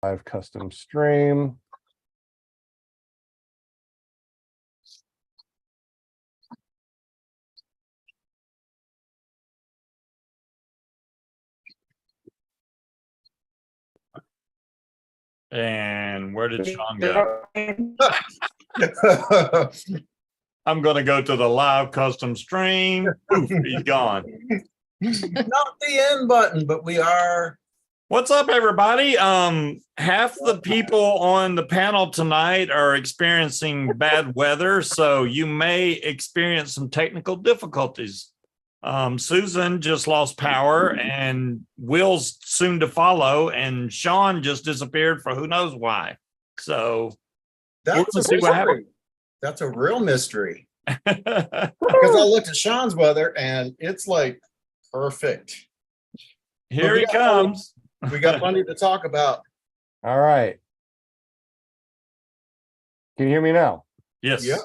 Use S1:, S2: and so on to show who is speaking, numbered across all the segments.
S1: Live custom stream.
S2: And where did Sean go? I'm going to go to the live custom stream. Poof, he's gone.
S3: Not the end button, but we are.
S2: What's up, everybody? Half the people on the panel tonight are experiencing bad weather, so you may experience some technical difficulties. Susan just lost power, and Will's soon to follow, and Sean just disappeared for who knows why. So
S3: That's
S2: we'll see what happens.
S3: That's a real mystery. Because I looked at Sean's weather and it's like perfect.
S2: Here he comes.
S3: We got plenty to talk about.
S1: All right. Can you hear me now?
S2: Yes.
S3: Yep.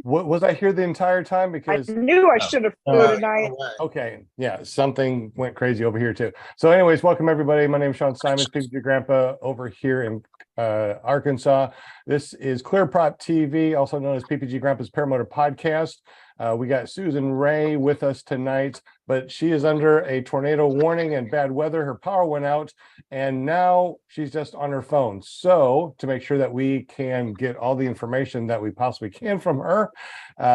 S1: What was I here the entire time? Because
S4: I knew I should have flew tonight.
S1: okay, yeah, something went crazy over here too. So anyways, welcome everybody. My name is Sean Simons, PPG Grandpa over here in Arkansas. This is ClearPropTV, also known as PPG Grandpa's Paramotor podcast. We got Susan Ray with us tonight, but she is under a tornado warning and bad weather. Her power went out, and now she's just on her phone. So to make sure that we can get all the information that we possibly can from her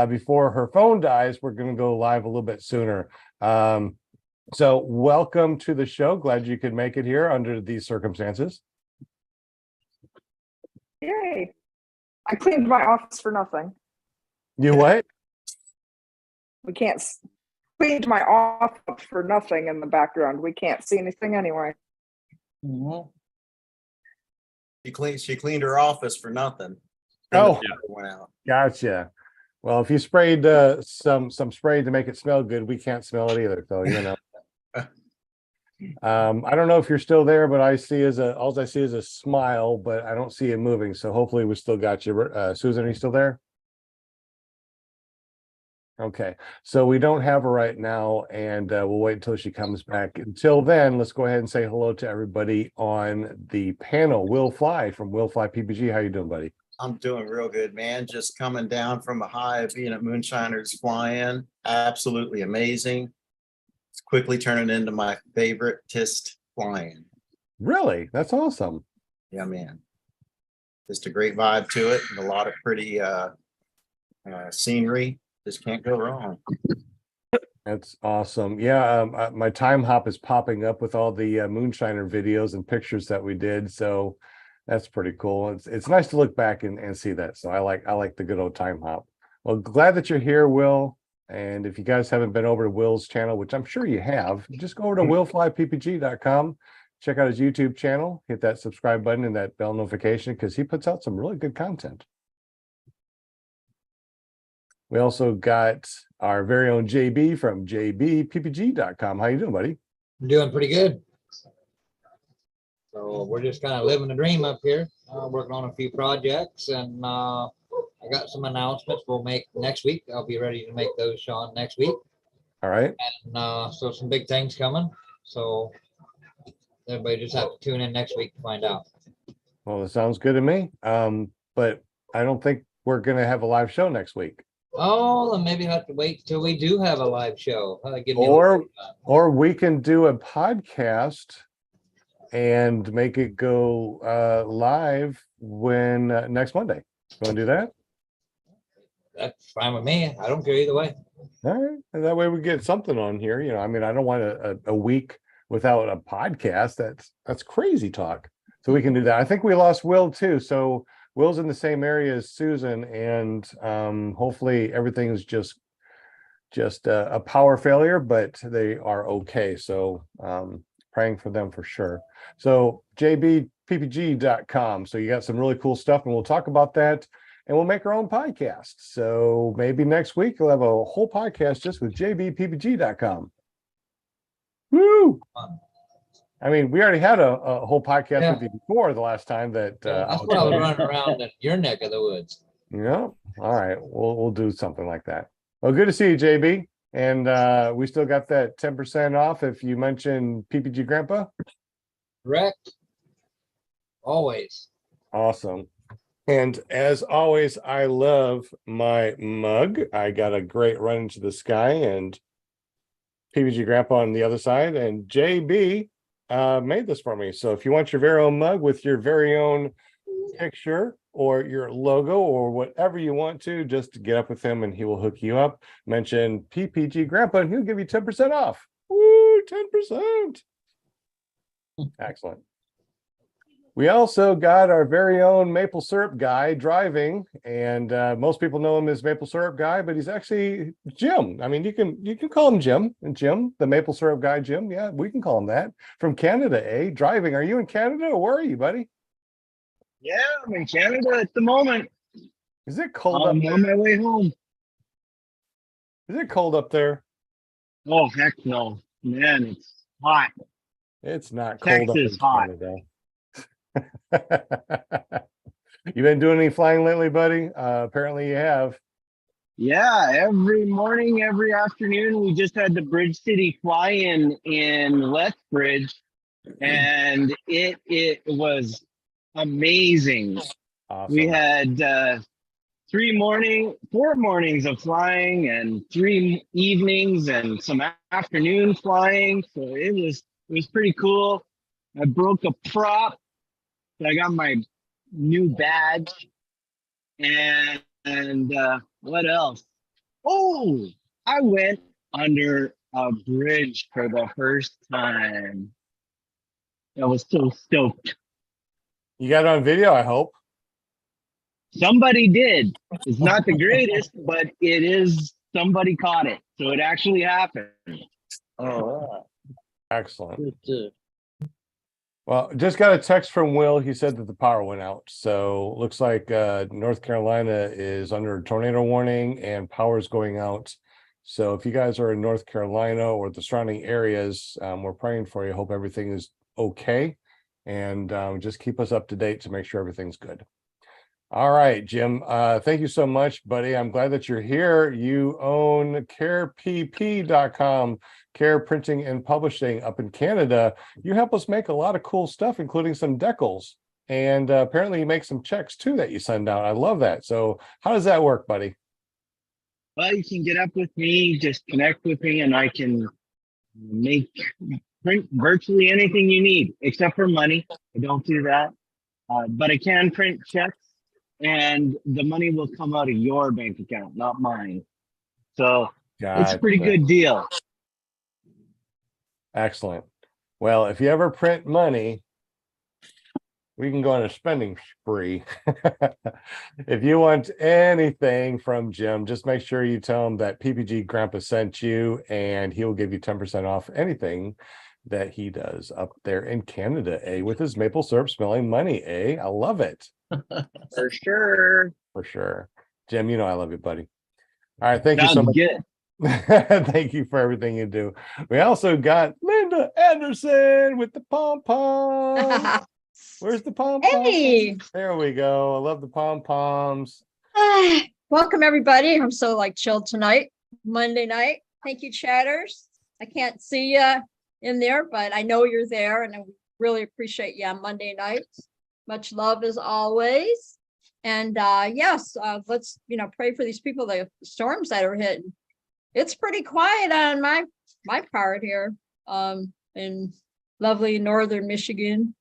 S1: before her phone dies, we're going to go live a little bit sooner. So welcome to the show. Glad you could make it here under these circumstances.
S4: Yay. I cleaned my office for nothing.
S1: You what?
S4: We can't cleaned my office for nothing in the background. We can't see anything anyway.
S3: She cleaned her office for nothing.
S1: Oh,
S3: Went out.
S1: gotcha. Well, if you sprayed some spray to make it smell good, we can't smell it either. So you know. I don't know if you're still there, but all I see is a smile, but I don't see it moving. So hopefully we still got you. Susan, are you still there? Okay, so we don't have her right now, and we'll wait until she comes back. Until then, let's go ahead and say hello to everybody on the panel. Will Fly from Will Fly PPG. How you doing, buddy?
S3: I'm doing real good, man. Just coming down from a high of being at Moonshiners Fly-In. Absolutely amazing. It's quickly turning into my favorite-tist fly-in.
S1: Really? That's awesome.
S3: Yeah, man. Just a great vibe to it and a lot of pretty scenery. Just can't go wrong.
S1: That's awesome. Yeah, my time hop is popping up with all the moonshiner videos and pictures that we did. So that's pretty cool. It's nice to look back and see that. So I like the good old time hop. Well, glad that you're here, Will. And if you guys haven't been over to Will's channel, which I'm sure you have, just go over to willflyppg.com, check out his YouTube channel, hit that subscribe button and that bell notification because he puts out some really good content. We also got our very own JB from jbppg.com. How you doing, buddy?
S5: I'm doing pretty good. So we're just kind of living the dream up here, working on a few projects, and I got some announcements we'll make next week. I'll be ready to make those, Sean, next week.
S1: All right.
S5: And so some big things coming. So everybody just have to tune in next week to find out.
S1: Well, it sounds good to me. But I don't think we're going to have a live show next week.
S5: Oh, then maybe I have to wait till we do have a live show.
S1: Or we can do a podcast and make it go live when next Monday. You want to do that?
S5: That's fine with me. I don't care either way.
S1: All right. And that way we get something on here. You know, I mean, I don't want a week without a podcast. That's crazy talk. So we can do that. I think we lost Will too. So Will's in the same area as Susan, and hopefully everything is just a power failure, but they are okay. So praying for them for sure. So jbppg.com. So you got some really cool stuff, and we'll talk about that, and we'll make our own podcast. So maybe next week we'll have a whole podcast just with jbppg.com. Woo! I mean, we already had a whole podcast with you before the last time that
S5: that's what I was running around in your neck of the woods.
S1: Yeah. All right. We'll do something like that. Well, good to see you, JB. And we still got that 10% off if you mention PPG Grandpa.
S5: Correct. always.
S1: Awesome. And as always, I love my mug. I got a great run into the sky and PPG Grandpa on the other side, and JB made this for me. So if you want your very own mug with your very own picture or your logo or whatever you want to, just get up with him and he will hook you up. Mention PPG Grandpa and he'll give you 10% off. Woo, 10%. Excellent. We also got our very own maple syrup guy driving, and most people know him as Maple Syrup Guy, but he's actually Jim. I mean, you can call him Jim, and Jim, the Maple Syrup Guy, Jim. Yeah, we can call him that. From Canada, eh? Driving. Are you in Canada or where are you, buddy?
S6: Yeah, I'm in Canada at the moment.
S1: Is it cold up
S6: I'm
S1: there?
S6: on my way home.
S1: Is it cold up there?
S6: Oh, heck no. Man, it's hot.
S1: It's not cold up in
S6: Texas hot.
S1: Canada. You been doing any flying lately, buddy? Apparently you have.
S6: Yeah, every morning, every afternoon, we just had the Bridge City fly-in in Lethbridge, and it was amazing.
S1: Awesome.
S6: We had 4 mornings of flying and 3 evenings and some afternoon flying. So it was pretty cool. I broke a prop. I got my new badge. And what else? Oh, I went under a bridge for the first time. I was so stoked.
S1: You got it on video, I hope.
S6: Somebody did. It's not the greatest, but it is. Somebody caught it, so it actually happened.
S3: Oh,
S1: Excellent. Well, just got a text from Will. He said that the power went out. So looks like North Carolina is under a tornado warning and power is going out. So if you guys are in North Carolina or the surrounding areas, we're praying for you. Hope everything is okay. And just keep us up to date to make sure everything's good. All right, Jim. Thank you so much, buddy. I'm glad that you're here. You own carepp.com, Care Printing and Publishing up in Canada. You help us make a lot of cool stuff, including some decals. And apparently you make some checks too that you send out. I love that. So how does that work, buddy?
S6: Well, you can get up with me, just connect with me, and I can print virtually anything you need, except for money. I don't do that. But I can print checks, and the money will come out of your bank account, not mine. So it's a pretty good deal.
S1: Excellent. Well, if you ever print money, we can go on a spending spree. If you want anything from Jim, just make sure you tell him that PPG Grandpa sent you, and he'll give you 10% off anything that he does up there in Canada, with his maple syrup smelling money, I love it.
S6: For sure.
S1: For sure. Jim, you know I love you, buddy. All right, thank you so
S6: Sounds
S1: much.
S6: good.
S1: Thank you for everything you do. We also got Linda Anderson with the pom-poms. Where's the pom-poms?
S7: Hey,
S1: There we go. I love the pom-poms.
S7: welcome everybody. I'm so chilled tonight, Monday night. Thank you, chatters. I can't see you in there, but I know you're there, and I really appreciate you on Monday nights. Much love as always. And yes, let's pray for these people, the storms that are hitting. It's pretty quiet on my part here in lovely northern Michigan.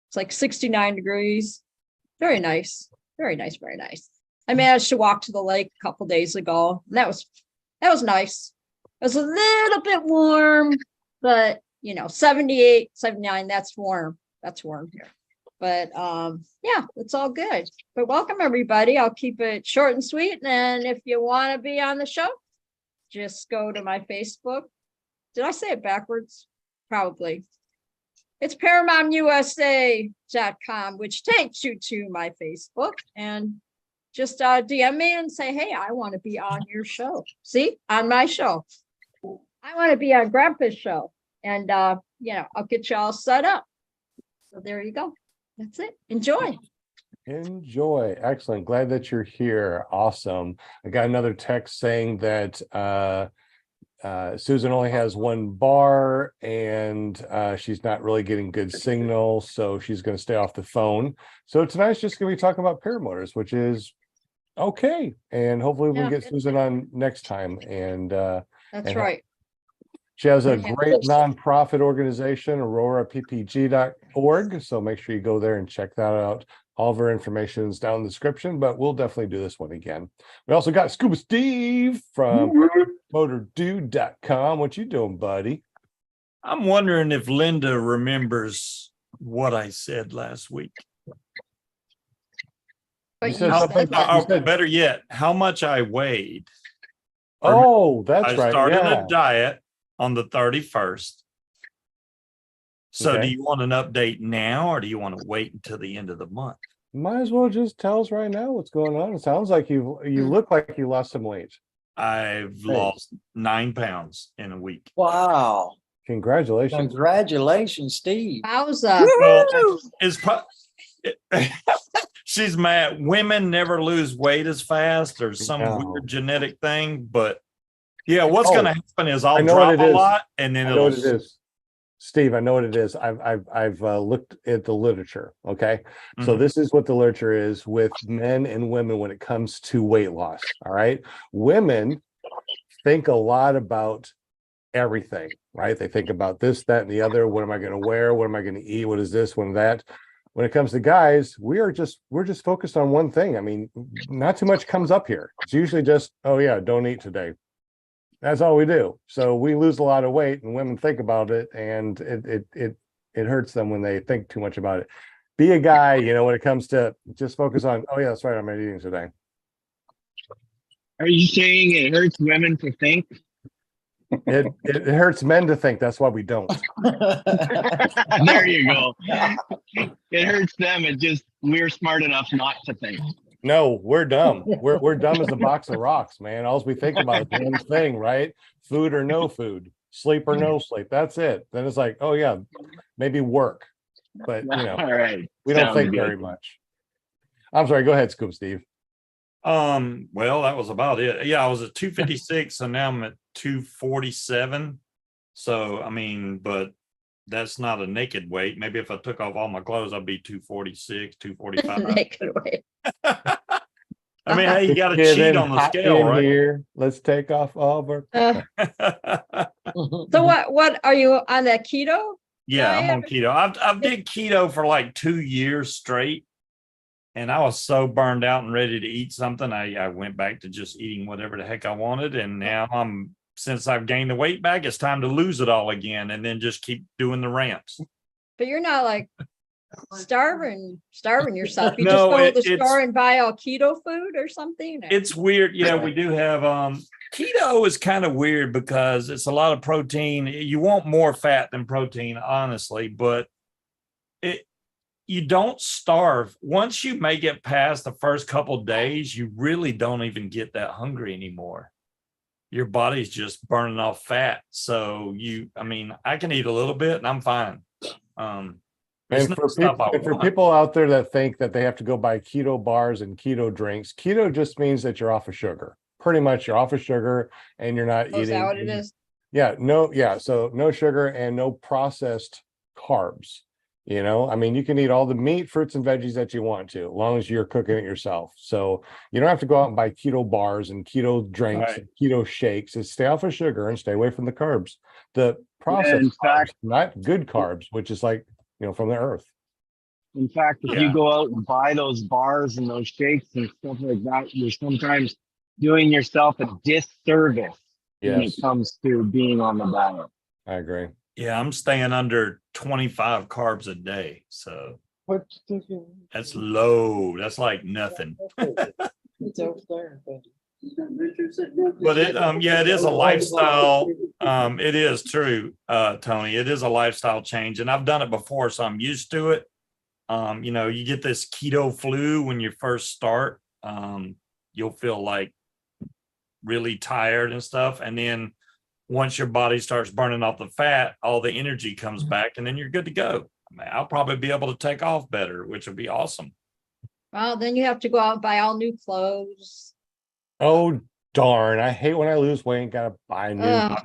S7: It's like 69 degrees. Very nice. Very nice, very nice. I managed to walk to the lake a couple days ago. And that was nice. It was a little bit warm, but 78, 79, that's warm. That's warm here. But yeah, it's all good. But welcome everybody. I'll keep it short and sweet. And if you want to be on the show, just go to my Facebook. Did I say it backwards? Probably. It's ParamountUSA.com, which takes you to my Facebook, and just DM me and say, hey, I want to be on your show. See, on my show. I want to be on Grandpa's show, and I'll get you all set up. So there you go. That's it. Enjoy.
S1: Enjoy. Excellent. Glad that you're here. Awesome. I got another text saying that Susan only has one bar and she's not really getting good signal, so she's going to stay off the phone. So tonight's just going to be talking about paramotors, which is okay. And hopefully we'll
S7: Yeah.
S1: get Susan on next time. And
S7: That's
S1: and
S7: right.
S1: she has a
S7: Yeah.
S1: great nonprofit organization, aurorappg.org. So make sure you go there and check that out. All of her information is down in the description, but we'll definitely do this one again. We also got Scuba Steve from motordude.com. What you doing, buddy?
S2: I'm wondering if Linda remembers what I said last week.
S7: But
S1: You said
S7: you
S1: something-
S7: said that.
S1: you said-
S2: Better yet, how much I weighed.
S1: Oh, that's
S2: I
S1: right.
S2: started
S1: Yeah.
S2: a diet on the 31st. So
S1: Okay.
S2: do you want an update now or do you want to wait until the end of the month?
S1: Might as well just tell us right now what's going on. It sounds like you look like you lost some weight.
S2: I've lost 9 pounds in a week.
S8: Wow.
S1: Congratulations.
S8: Congratulations, Steve.
S7: Wowza.
S2: Well, it's she's mad. Women never lose weight as fast or some
S1: No.
S2: weird genetic thing. But yeah, what's
S1: Oh,
S2: going to happen is
S1: I
S2: I'll
S1: know what
S2: drop
S1: it
S2: a
S1: is.
S2: lot and then
S1: I know
S2: it'll.
S1: what it is. Steve, I know what it is. I've looked at the literature. Okay. So
S2: Mhm.
S1: this is what the literature is with men and women when it comes to weight loss. All right. Women think a lot about everything, right? They think about this, that, and the other. What am I going to wear? What am I going to eat? What is this? What is that? When it comes to guys, we're just focused on one thing. I mean, not too much comes up here. It's usually just, oh yeah, don't eat today. That's all we do. So we lose a lot of weight, and women think about it, and it hurts them when they think too much about it. Be a guy, when it comes to just focus on, oh yeah, that's right, I'm not eating today.
S6: Are you saying it hurts women to think?
S1: It hurts men to think. That's why we don't.
S6: There you go. It hurts them. We're smart enough not to think.
S1: No, we're dumb. We're dumb as a box of rocks, man. All we think about is one thing, right? Food or no food, sleep or no sleep. That's it. Then it's like, oh yeah, maybe work, but
S6: All right.
S1: we don't
S6: Sounds
S1: think
S6: good.
S1: very much. I'm sorry. Go ahead, Scoop Steve.
S2: Well, that was about it. Yeah, I was at 256, so now I'm at 247. So I mean, but that's not a naked weight. Maybe if I took off all my clothes, I'd be 246, 245.
S7: Naked weight.
S2: I mean, hey, you got to
S1: Get
S2: cheat
S1: in
S2: on the
S1: hot
S2: scale,
S1: in
S2: right?
S1: Here. Let's take off all of our.
S7: So what are you on that keto?
S2: Yeah, I'm on
S7: Diet?
S2: keto. I've did keto for like 2 years straight, and I was so burned out and ready to eat something. I went back to just eating whatever the heck I wanted, and now since I've gained the weight back, it's time to lose it all again, and then just keep doing the ramps.
S7: But you're not like starving yourself. You
S2: No,
S7: just go to the
S2: it's-
S7: store and buy all keto food or something.
S2: It's weird. Yeah, we do have keto is kind of weird because it's a lot of protein. You want more fat than protein, honestly, but you don't starve. Once you make it past the first couple of days, you really don't even get that hungry anymore. Your body's just burning off fat. So I can eat a little bit and I'm fine.
S1: And for people out there that think that they have to go buy keto bars and keto drinks, keto just means that you're off of sugar. Pretty much you're off of sugar and you're not
S7: Is
S1: eating.
S7: that what it is?
S1: So no sugar and no processed carbs. You can eat all the meat, fruits, and veggies that you want to, as long as you're cooking it yourself. So you don't have to go out and buy keto bars and keto drinks and keto shakes. Just stay off of sugar and stay away from the carbs. The processed carbs, not good carbs, which is like, from the earth.
S6: In fact, if you go out and buy those bars and those shakes and stuff like that, you're sometimes doing yourself a disservice when it comes to being on the diet.
S1: I agree.
S2: Yeah, I'm staying under 25 carbs a day. So that's low. That's like nothing.
S8: It's over there.
S2: But it is a lifestyle. It is true, Tony. It is a lifestyle change, and I've done it before, so I'm used to it. You get this keto flu when you first start. You'll feel like really tired and stuff, and then once your body starts burning off the fat, all the energy comes back, and then you're good to go. I'll probably be able to take off better, which would be awesome.
S7: Well, then you have to go out and buy all new clothes.
S1: Oh, darn, I hate when I lose weight. Gotta buy new.
S7: Ugh.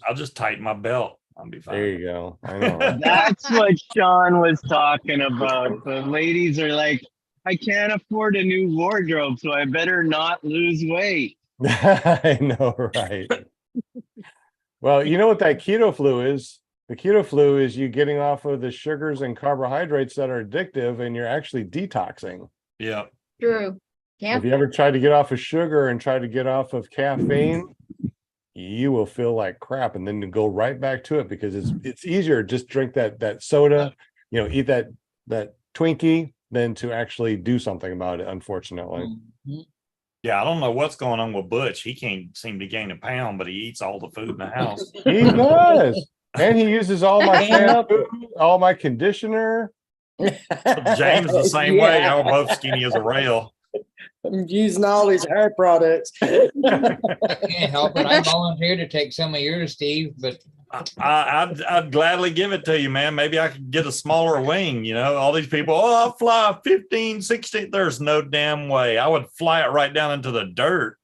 S2: I'll just tighten my belt. I'll be
S1: There
S2: fine.
S1: you go. I know. Right?
S6: That's what Sean was talking about. The ladies are like, I can't afford a new wardrobe, so I better not lose weight.
S1: I know, right? Well, you know what that keto flu is? The keto flu is you getting off of the sugars and carbohydrates that are addictive, and you're actually detoxing.
S2: Yeah.
S7: True. Yeah.
S1: If you ever try to get off of sugar and try to get off of caffeine, you will feel like crap, and then you go right back to it because it's easier to just drink that soda, eat that Twinkie than to actually do something about it, unfortunately.
S8: Mhm.
S2: Yeah, I don't know what's going on with Butch. He can't seem to gain a pound, but he eats all the food in the house.
S1: He does. And he uses all my
S8: Man up.
S1: shampoo, all my conditioner.
S2: James the same way. Y'all both skinny as a rail.
S8: I'm using all these hair products.
S5: I can't help it. I volunteered to take some of yours, Steve, but
S2: I'd gladly give it to you, man. Maybe I could get a smaller wing. All these people, I'll fly 15, 16. There's no damn way. I would fly it right down into the dirt.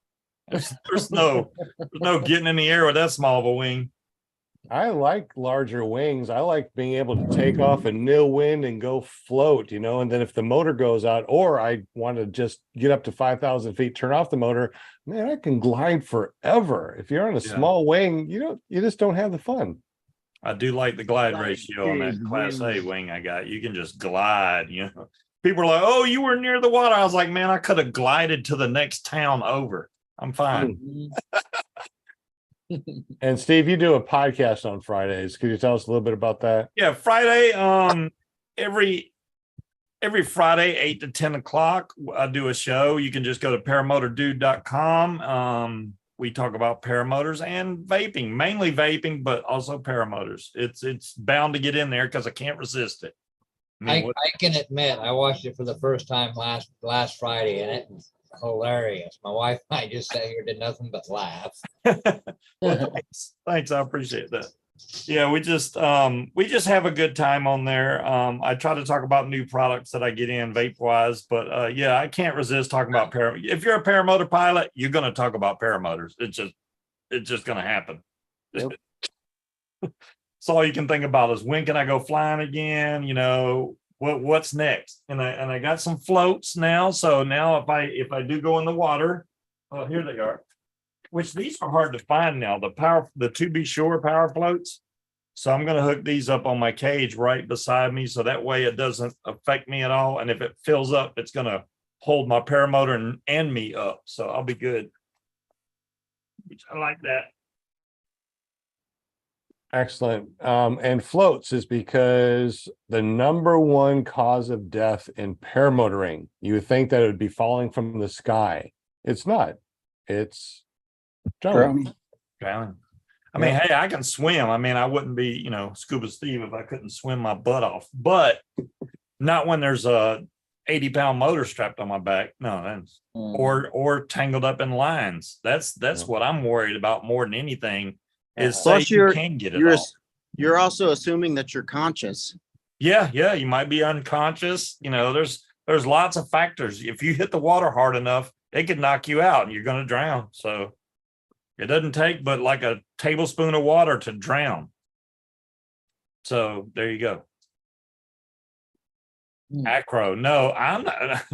S2: There's no getting in the air with that small of a wing.
S1: I like larger wings. I like being able to take off a nil wind and go float, and then if the motor goes out, or I want to just get up to 5,000 feet, turn off the motor, man, I can glide forever. If you're on a small wing, you just don't have the fun.
S2: I do like the glide ratio on that
S6: big
S2: Class A
S6: wings.
S2: wing I got. You can just glide, People are like, oh, you were near the water. I was like, man, I could have glided to the next town over. I'm fine.
S1: And Steve, you do a podcast on Fridays. Could you tell us a little bit about that?
S2: Yeah, Friday, every Friday, 8 to 10 o'clock, I do a show. You can just go to paramotordude.com. We talk about paramotors and vaping, mainly vaping, but also paramotors. It's bound to get in there because I can't resist it.
S5: I can admit I watched it for the first time last Friday, and it was hilarious. My wife and I just sat here, did nothing but laugh.
S2: Well, thanks. I appreciate that. Yeah, we just have a good time on there. I try to talk about new products that I get in vape wise, but yeah, I can't resist talking about if you're a paramotor pilot, you're going to talk about paramotors. It's just going to happen.
S8: Yep.
S2: It's all you can think about is when can I go flying again? What's next? And I got some floats now. So now if I do go in the water, oh, here they are. Which these are hard to find now. The To Be Sure power floats. So I'm going to hook these up on my cage right beside me, so that way it doesn't affect me at all. And if it fills up, it's going to hold my paramotor and me up. So I'll be good. Which I like that.
S1: Excellent. And floats is because the number one cause of death in paramotoring, you would think that it would be falling from the sky. It's not. It's drowning.
S2: Drowning. I mean, hey, I can swim. I mean, I wouldn't be, Scuba Steve if I couldn't swim my butt off, but not when there's a 80-pound motor strapped on my back. No, that's or tangled up in lines. That's what I'm worried about more than anything. Is say
S3: Plus
S2: you can get it off.
S3: you're also assuming that you're conscious.
S2: Yeah, you might be unconscious. There's lots of factors. If you hit the water hard enough, it could knock you out and you're going to drown. So it doesn't take but like a tablespoon of water to drown. So there you go. Acro. No, I'm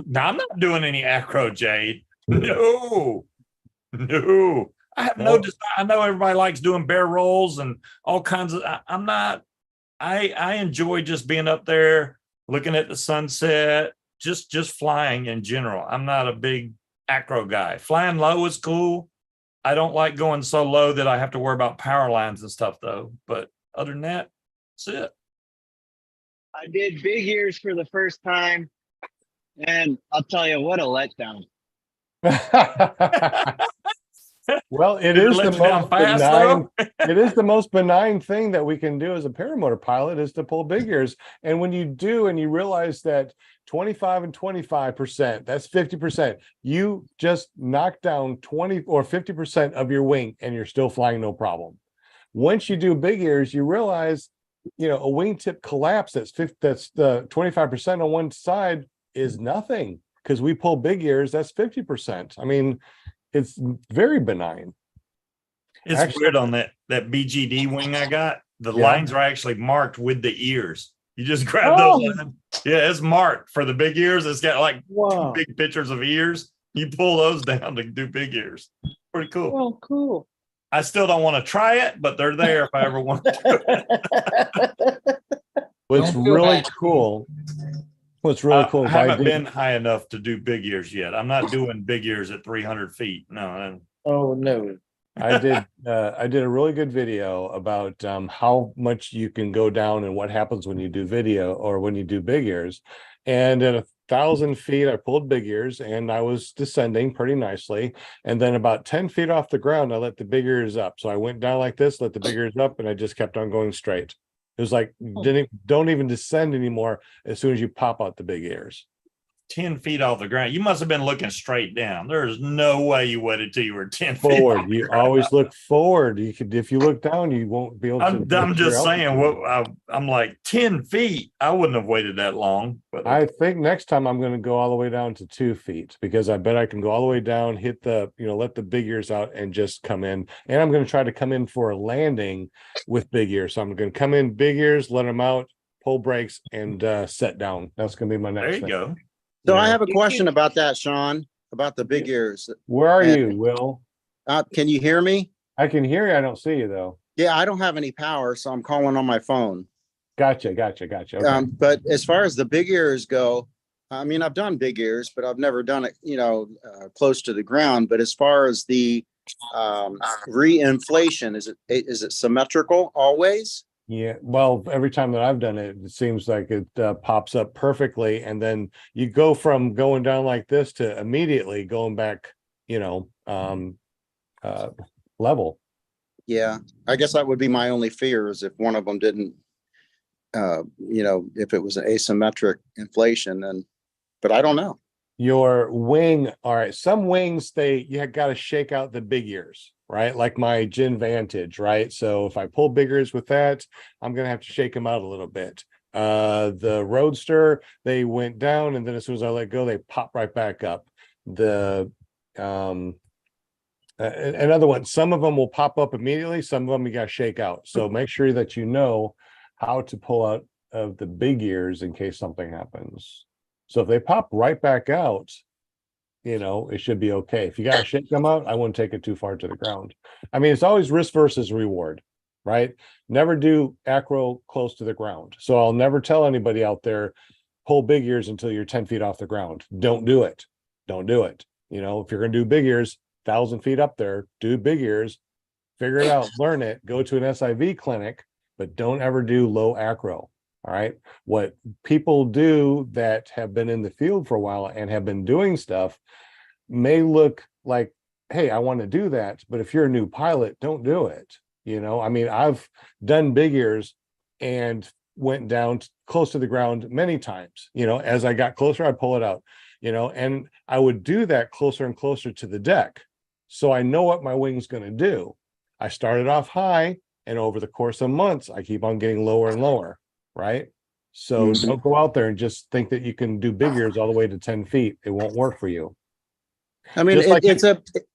S2: not doing any acro, Jade. No. I have no desire. I know everybody likes doing bear rolls and all kinds of. I'm not. I enjoy just being up there, looking at the sunset, just flying in general. I'm not a big acro guy. Flying low is cool. I don't like going so low that I have to worry about power lines and stuff, though. But other than that, that's it.
S6: I did big ears for the first time, and I'll tell you what a letdown.
S1: Well, it is the most benign. It is the most benign thing that we can do as a paramotor pilot is to pull big ears. And when you do, and you realize that 25 and 25%, that's 50%. You just knock down 20 or 50% of your wing, and you're still flying no problem. Once you do big ears, you realize, a wingtip collapse that's the 25% on one side is nothing, because we pull big ears, that's 50%. I mean, it's very benign.
S2: It's
S1: Actually-
S2: weird on that BGD wing I got. The
S1: Yeah.
S2: lines are actually marked with the ears. You just grab those lines. Yeah, it's marked for the big ears. It's got like
S8: Wow.
S2: big pictures of ears. You pull those down to do big ears. Pretty cool.
S8: Oh, cool.
S2: I still don't want to try it, but they're there if I ever want to.
S1: What's
S5: Don't feel
S1: really
S5: bad.
S1: cool. What's really cool
S2: I
S1: is
S2: haven't
S1: did-
S2: been high enough to do big ears yet. I'm not doing big ears at 300 feet. No,
S8: Oh, no.
S1: I did a really good video about how much you can go down and what happens when you do video or when you do big ears. And at 1,000 feet, I pulled big ears and I was descending pretty nicely. And then about 10 feet off the ground, I let the big ears up. So I went down like this, let the big ears up, and I just kept on going straight. It was like, don't even descend anymore as soon as you pop out the big ears.
S2: 10 feet off the ground. You must have been looking straight down. There's no way you waited till you were 10 feet
S1: Forward.
S2: off the
S1: You
S2: ground.
S1: always look forward. You could, if you look down, you won't be able to.
S2: I'm just saying, I'm like 10 feet. I wouldn't have waited that long. But
S1: I think next time I'm going to go all the way down to 2 feet because I bet I can go all the way down, hit the, let the big ears out and just come in. And I'm going to try to come in for a landing with big ears. So I'm going to come in big ears, let them out, pull brakes, and set down. That's going to be my next
S2: there you
S1: thing.
S2: go.
S3: So
S1: Yeah.
S3: I have a question about that, Sean, about the big ears.
S1: Where are you, Will?
S3: Can you hear me?
S1: I can hear you. I don't see you though.
S3: Yeah, I don't have any power, so I'm calling on my phone.
S1: Gotcha. Okay.
S3: But as far as the big ears go, I mean, I've done big ears, but I've never done it, close to the ground. But as far as the reinflation, is it symmetrical always?
S1: Yeah, well, every time that I've done it, it seems like it pops up perfectly, and then you go from going down like this to immediately going back, level.
S3: Yeah, I guess that would be my only fear is if one of them didn't, if it was an asymmetric inflation, but I don't know.
S1: Your wing, all right, some wings, you got to shake out the big ears, right? Like my Gin Vantage, right? So if I pull big ears with that, I'm going to have to shake them out a little bit. The Roadster, they went down, and then as soon as I let go, they pop right back up. Another one, some of them will pop up immediately, some of them you got to shake out. So make sure that you know how to pull out of the big ears in case something happens. So if they pop right back out, it should be okay. If you got to shake them out, I wouldn't take it too far to the ground. I mean, it's always risk versus reward, right? Never do acro close to the ground. So I'll never tell anybody out there, pull big ears until you're 10 feet off the ground. Don't do it. Don't do it. If you're going to do big ears, 1,000 feet up there, do big ears, figure it out, learn it, go to an SIV clinic, but don't ever do low acro. All right. What people do that have been in the field for a while and have been doing stuff may look like, hey, I want to do that. But if you're a new pilot, don't do it. I mean, I've done big ears and went down close to the ground many times. As I got closer, I pull it out, and I would do that closer and closer to the deck. So I know what my wing's going to do. I started off high, and over the course of months, I keep on getting lower and lower. Right. So don't go out there and just think that you can do big ears all the way to 10 feet. It won't work for you.
S3: I mean,
S1: Just like-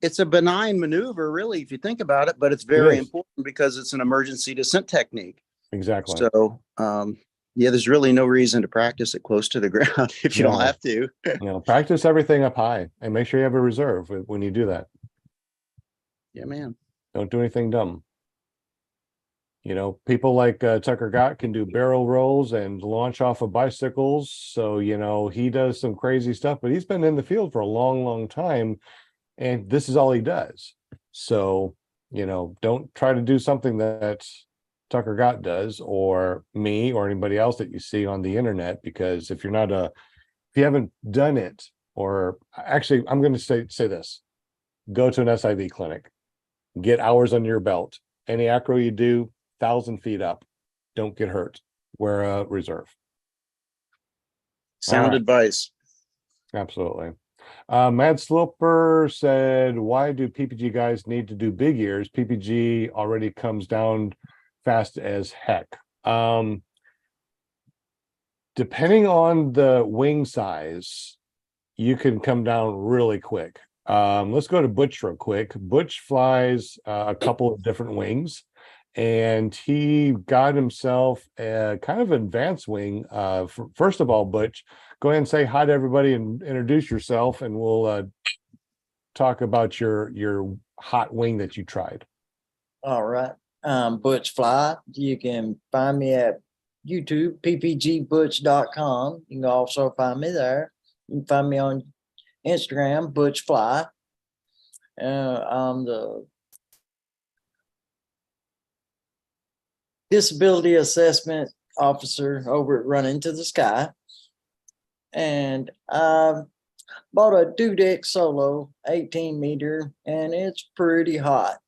S3: it's a benign maneuver, really, if you think about it, but it's very important because it's an emergency descent technique.
S1: Exactly.
S3: So, there's really no reason to practice it close to the ground if you
S1: No.
S3: don't have to.
S1: Practice everything up high and make sure you have a reserve when you do that.
S3: Yeah, man.
S1: Don't do anything dumb. People like Tucker Gott can do barrel rolls and launch off of bicycles. So, he does some crazy stuff, but he's been in the field for a long, long time. And this is all he does. So, don't try to do something that Tucker Gott does or me or anybody else that you see on the internet, because if you haven't done it, or actually, I'm going to say this, go to an SIV clinic, get hours under your belt. Any acro you do, 1,000 feet up, don't get hurt. Wear a reserve.
S3: Sound
S1: right.
S3: advice.
S1: Absolutely. Mad Sloper said, why do PPG guys need to do big ears? PPG already comes down fast as heck. Depending on the wing size, you can come down really quick. Let's go to Butch real quick. Butch flies a couple of different wings, and he got himself a kind of advanced wing. First of all, Butch, go ahead and say hi to everybody and introduce yourself, and we'll talk about your hot wing that you tried.
S8: All right. Butch Fly. You can find me at YouTube, ppgbutch.com. You can also find me there. You can find me on Instagram, Butch Fly. I'm the disability assessment officer over at Run Into the Sky. And I bought a Dudek Solo 18 meter, and it's pretty hot.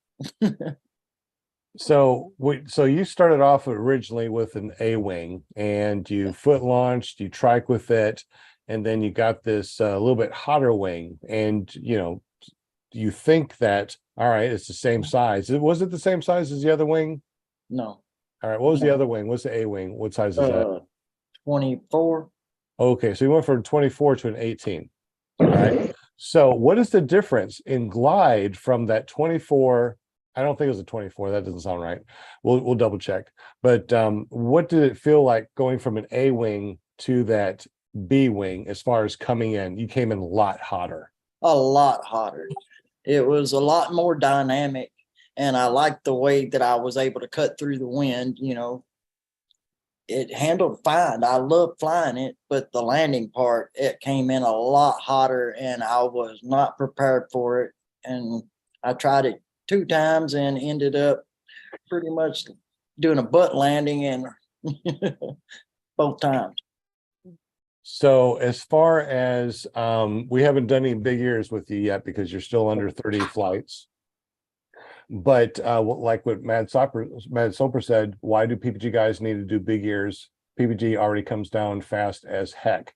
S1: So you started off originally with an A-wing, and you foot launched, you trike with it, and then you got this a little bit hotter wing, and you think that, all right, it's the same size. Was it the same size as the other wing?
S8: No.
S1: All right, what was the other wing? What's the A-wing? What size is that?
S8: 24.
S1: Okay, so you went from 24 to an 18. All right. So what is the difference in glide from that 24? I don't think it was a 24. That doesn't sound right. We'll double check. But what did it feel like going from an A wing to that B wing as far as coming in? You came in a lot hotter.
S8: A lot hotter. It was a lot more dynamic, and I liked the way that I was able to cut through the wind. It handled fine. I loved flying it, but the landing part, it came in a lot hotter, and I was not prepared for it. And I tried it 2 times and ended up pretty much doing a butt landing and both times.
S1: So as far as we haven't done any big ears with you yet because you're still under 30 flights. But like what Mad Soper said, why do PPG guys need to do big ears? PPG already comes down fast as heck.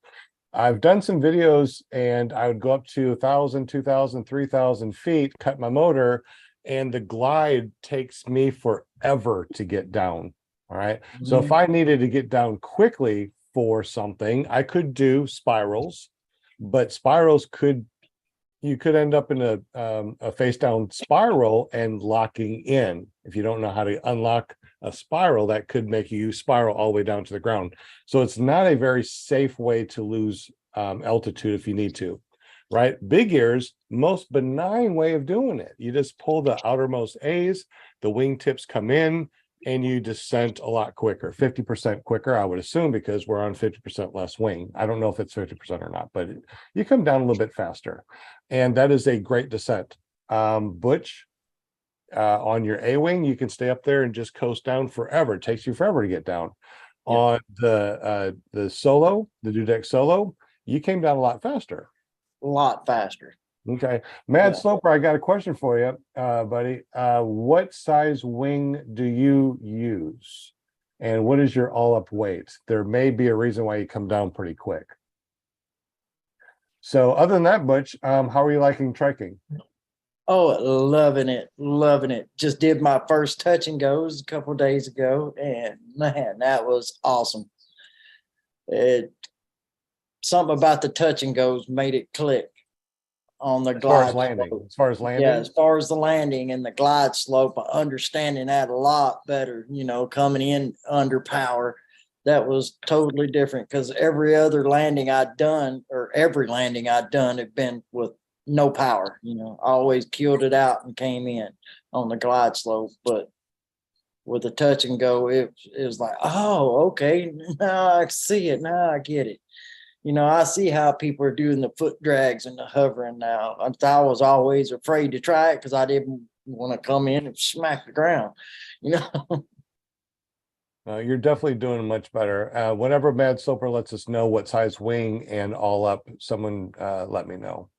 S1: I've done some videos, and I would go up to 1,000, 2,000, 3,000 feet, cut my motor, and the glide takes me forever to get down. All right. So if I needed to get down quickly for something, I could do spirals, but spirals you could end up in a face down spiral and locking in. If you don't know how to unlock a spiral, that could make you spiral all the way down to the ground. So it's not a very safe way to lose altitude if you need to, right? Big ears, most benign way of doing it. You just pull the outermost A's, the wingtips come in, and you descent a lot quicker, 50% quicker, I would assume, because we're on 50% less wing. I don't know if it's 50% or not, but you come down a little bit faster. And that is a great descent. Butch, on your A-wing, you can stay up there and just coast down forever. It takes you forever to get down. Yeah. On the Solo, the Dudek Solo, you came down a lot faster.
S8: A lot faster.
S1: Okay. Mad Sloper, I got a question for you, buddy. What size wing do you use? And what is your all-up weight? There may be a reason why you come down pretty quick. So other than that, Butch, how are you liking triking?
S8: Oh, loving it, loving it. Just did my first touch and goes a couple of days ago, and man, that was awesome. Something about the touch and goes made it click on the glide slope.
S1: As far as landing?
S8: Yeah, as far as the landing and the glide slope, understanding that a lot better, coming in under power. That was totally different, because every landing I'd done had been with no power. I always killed it out and came in on the glide slope. But with the touch and go, it was like, oh, okay, now I see it. Now I get it. I see how people are doing the foot drags and the hovering now. I was always afraid to try it because I didn't want to come in and smack the ground.
S1: You're definitely doing much better. Whenever Mad Soper lets us know what size wing and all up, someone let me know.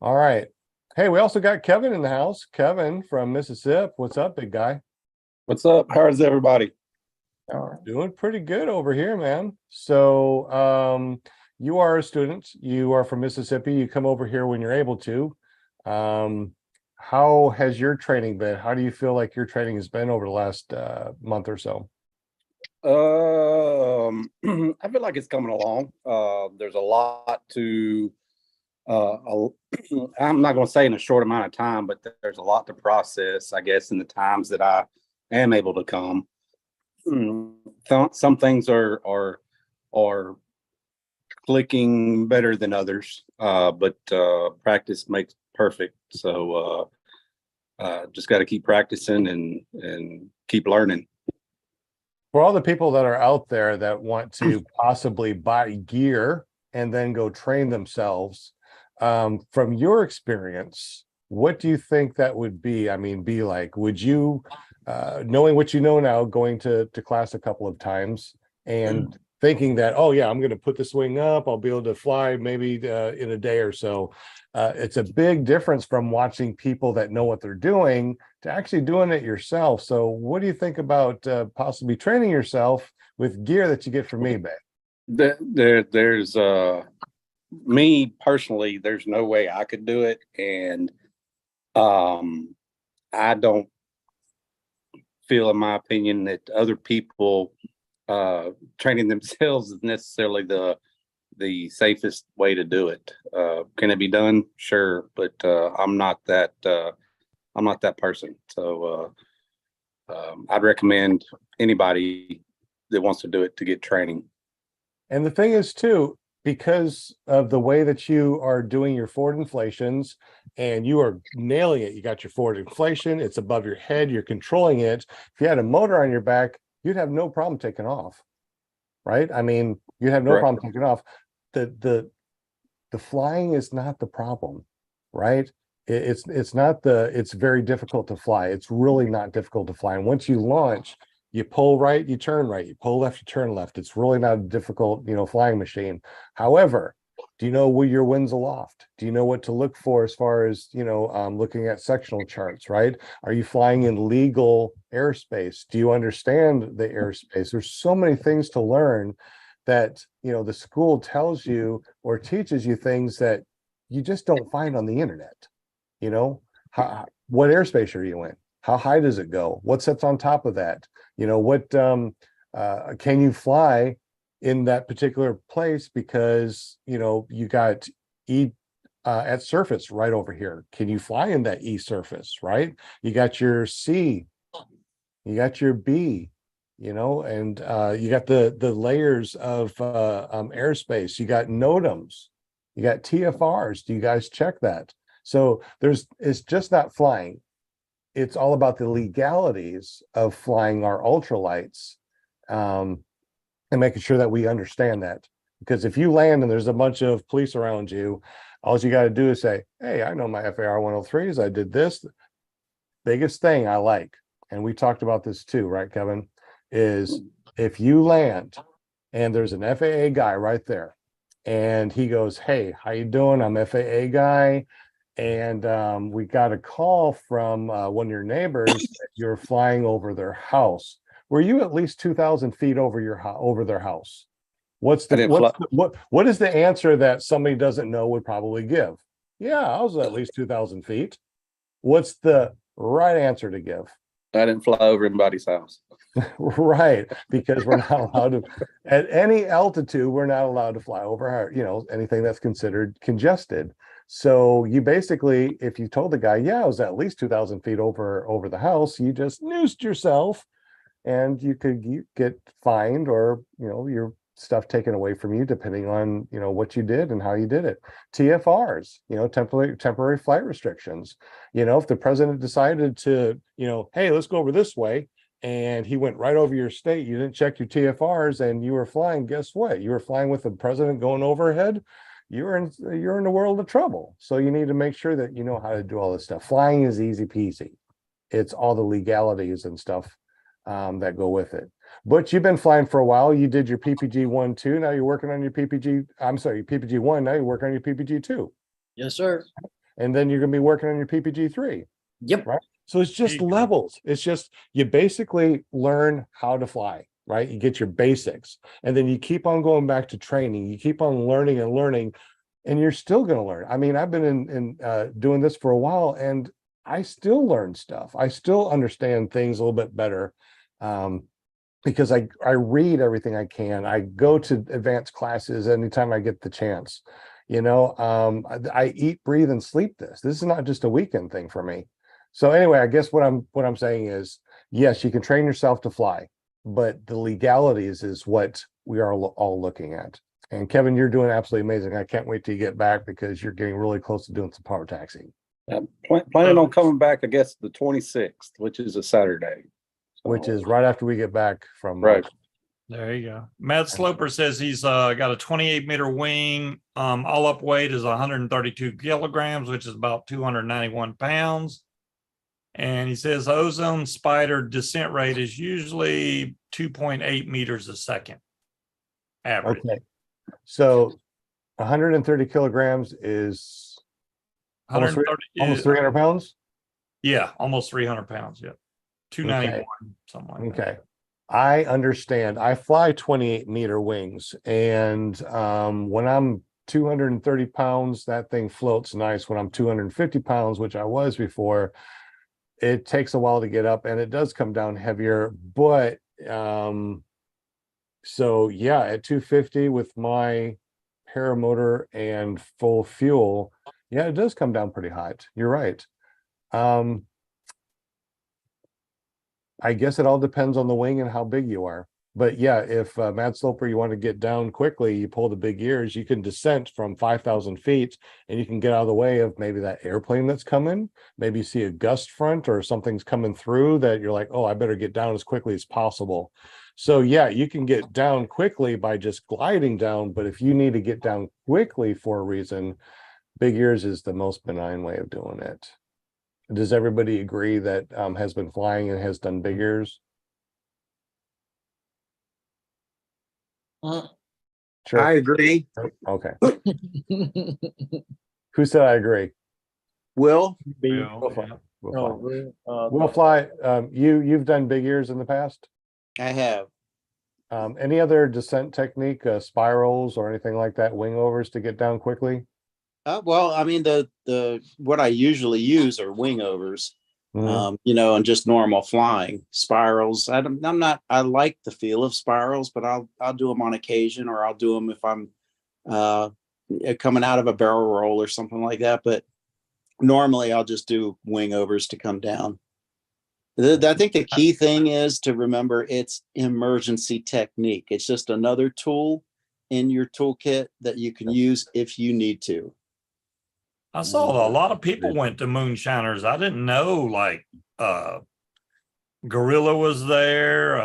S1: All right. Hey, we also got Kevin in the house. Kevin from Mississippi. What's up, big guy?
S9: What's up? How's everybody?
S1: Doing pretty good over here, man. So you are a student. You are from Mississippi. You come over here when you're able to. How has your training been? How do you feel like your training has been over the last month or so?
S9: I feel like it's coming along. There's a lot to I'm not going to say in a short amount of time, but there's a lot to process, I guess, in the times that I am able to come. Some things are clicking better than others, but practice makes perfect. So just got to keep practicing and keep learning.
S1: For all the people that are out there that want to possibly buy gear and then go train themselves, from your experience, what do you think that would be? I mean, be like, would you, knowing what you know now, going to class a couple of times and thinking that, oh yeah, I'm going to put this wing up, I'll be able to fly maybe in a day or so. It's a big difference from watching people that know what they're doing to actually doing it yourself. So what do you think about possibly training yourself with gear that you get from eBay?
S9: There's me personally, there's no way I could do it. And I don't feel, in my opinion, that other people training themselves is necessarily the safest way to do it. Can it be done? Sure, but I'm not that person. So I'd recommend anybody that wants to do it to get training.
S1: And the thing is too, because of the way that you are doing your forward inflations and you are nailing it, you got your forward inflation, it's above your head, you're controlling it. If you had a motor on your back, you'd have no problem taking off, right? I mean, you'd have no
S9: Correct.
S1: problem taking off. The flying is not the problem, right? It's not it's very difficult to fly. It's really not difficult to fly. And once you launch, you pull right, you turn right, you pull left, you turn left. It's really not a difficult, flying machine. However, do you know where your wind's aloft? Do you know what to look for as far as, looking at sectional charts, right? Are you flying in legal airspace? Do you understand the airspace? There's so many things to learn that, the school tells you or teaches you things that you just don't find on the internet. What airspace are you in? How high does it go? What sits on top of that? What can you fly in that particular place because, you got E at surface right over here. Can you fly in that E surface, right? You got your C, you got your B, and you got the layers of airspace. You got NOTAMs, you got TFRs. Do you guys check that? So it's just not flying. It's all about the legalities of flying our ultralights, and making sure that we understand that. Because if you land and there's a bunch of police around you, all you got to do is say, hey, I know my FAR 103s. I did this. Biggest thing I like, and we talked about this too, right, Kevin, is if you land and there's an FAA guy right there and he goes, hey, how you doing? I'm FAA guy. And we got a call from one of your neighbors that you're flying over their house. Were you at least 2,000 feet over their house? What is the answer that somebody doesn't know would probably give? Yeah, I was at least 2,000 feet. What's the right answer to give?
S9: I didn't fly over anybody's house.
S1: Right, because we're not allowed to, at any altitude, we're not allowed to fly over, anything that's considered congested. So you basically, if you told the guy, yeah, I was at least 2,000 feet over the house, you just noosed yourself and you could get fined or, your stuff taken away from you, depending on, what you did and how you did it. TFRs, temporary flight restrictions. If the president decided to, hey, let's go over this way, and he went right over your state, you didn't check your TFRs and you were flying, guess what? You were flying with the president going overhead. You're in a world of trouble. So you need to make sure that you know how to do all this stuff. Flying is easy peasy. It's all the legalities and stuff that go with it. But you've been flying for a while. You did your PPG 1-2. Now you're working on your PPG 1. Now you're working on your PPG 2.
S8: Yes, sir.
S1: And then you're going to be working on your PPG 3.
S8: Yep.
S1: Right. So it's just levels. It's just, you basically learn how to fly, right? You get your basics and then you keep on going back to training. You keep on learning and learning, and you're still going to learn. I mean, I've been in doing this for a while and I still learn stuff. I still understand things a little bit better. Because I read everything I can. I go to advanced classes anytime I get the chance. I eat, breathe, and sleep this. This is not just a weekend thing for me. So anyway, I guess what I'm saying is, yes, you can train yourself to fly, but the legalities is what we are all looking at. And Kevin, you're doing absolutely amazing. I can't wait till you get back because you're getting really close to doing some power taxiing.
S9: Planning on coming back, I guess, the 26th, which is a Saturday.
S1: Which is right after we get back from
S9: Right.
S2: There you go. Matt Sloper says he's got a 28-meter wing. All up weight is 132 kilograms, which is about 291 pounds. And he says ozone spider descent rate is usually 2.8 meters a second. Average.
S1: Okay. So 130 kilograms is almost
S2: 130
S1: 300 pounds.
S2: Yeah, almost 300 pounds. Yeah. 291, something like that.
S1: Okay. I understand. I fly 28-meter wings, and when I'm 230 pounds, that thing floats nice. When I'm 250 pounds, which I was before, it takes a while to get up and it does come down heavier. But so yeah, at 250 with my paramotor and full fuel, yeah, it does come down pretty hot. You're right. I guess it all depends on the wing and how big you are. But yeah, if Mad Sloper, you want to get down quickly, you pull the big ears, you can descent from 5,000 feet and you can get out of the way of maybe that airplane that's coming. Maybe you see a gust front or something's coming through that you're like, oh, I better get down as quickly as possible. So yeah, you can get down quickly by just gliding down. But if you need to get down quickly for a reason, big ears is the most benign way of doing it. Does everybody agree that has been flying and has done big ears? Sure.
S10: I agree.
S1: Okay. Who said I agree?
S10: Will,
S2: Well,
S1: We'll fly.
S2: yeah.
S1: We'll fly. You've done big ears in the past.
S10: I have.
S1: Any other descent technique, spirals or anything like that, wing overs to get down quickly?
S10: Well, I mean, the what I usually use are wing overs,
S1: Mhm.
S10: and just normal flying. Spirals, I'm not. I like the feel of spirals, but I'll do them on occasion, or I'll do them if I'm coming out of a barrel roll or something like that. But normally, I'll just do wing overs to come down. I think the key thing is to remember it's emergency technique. It's just another tool in your toolkit that you can use if you need to.
S2: I saw a lot of people went to Moonshiners. I didn't know, like Gorilla was there,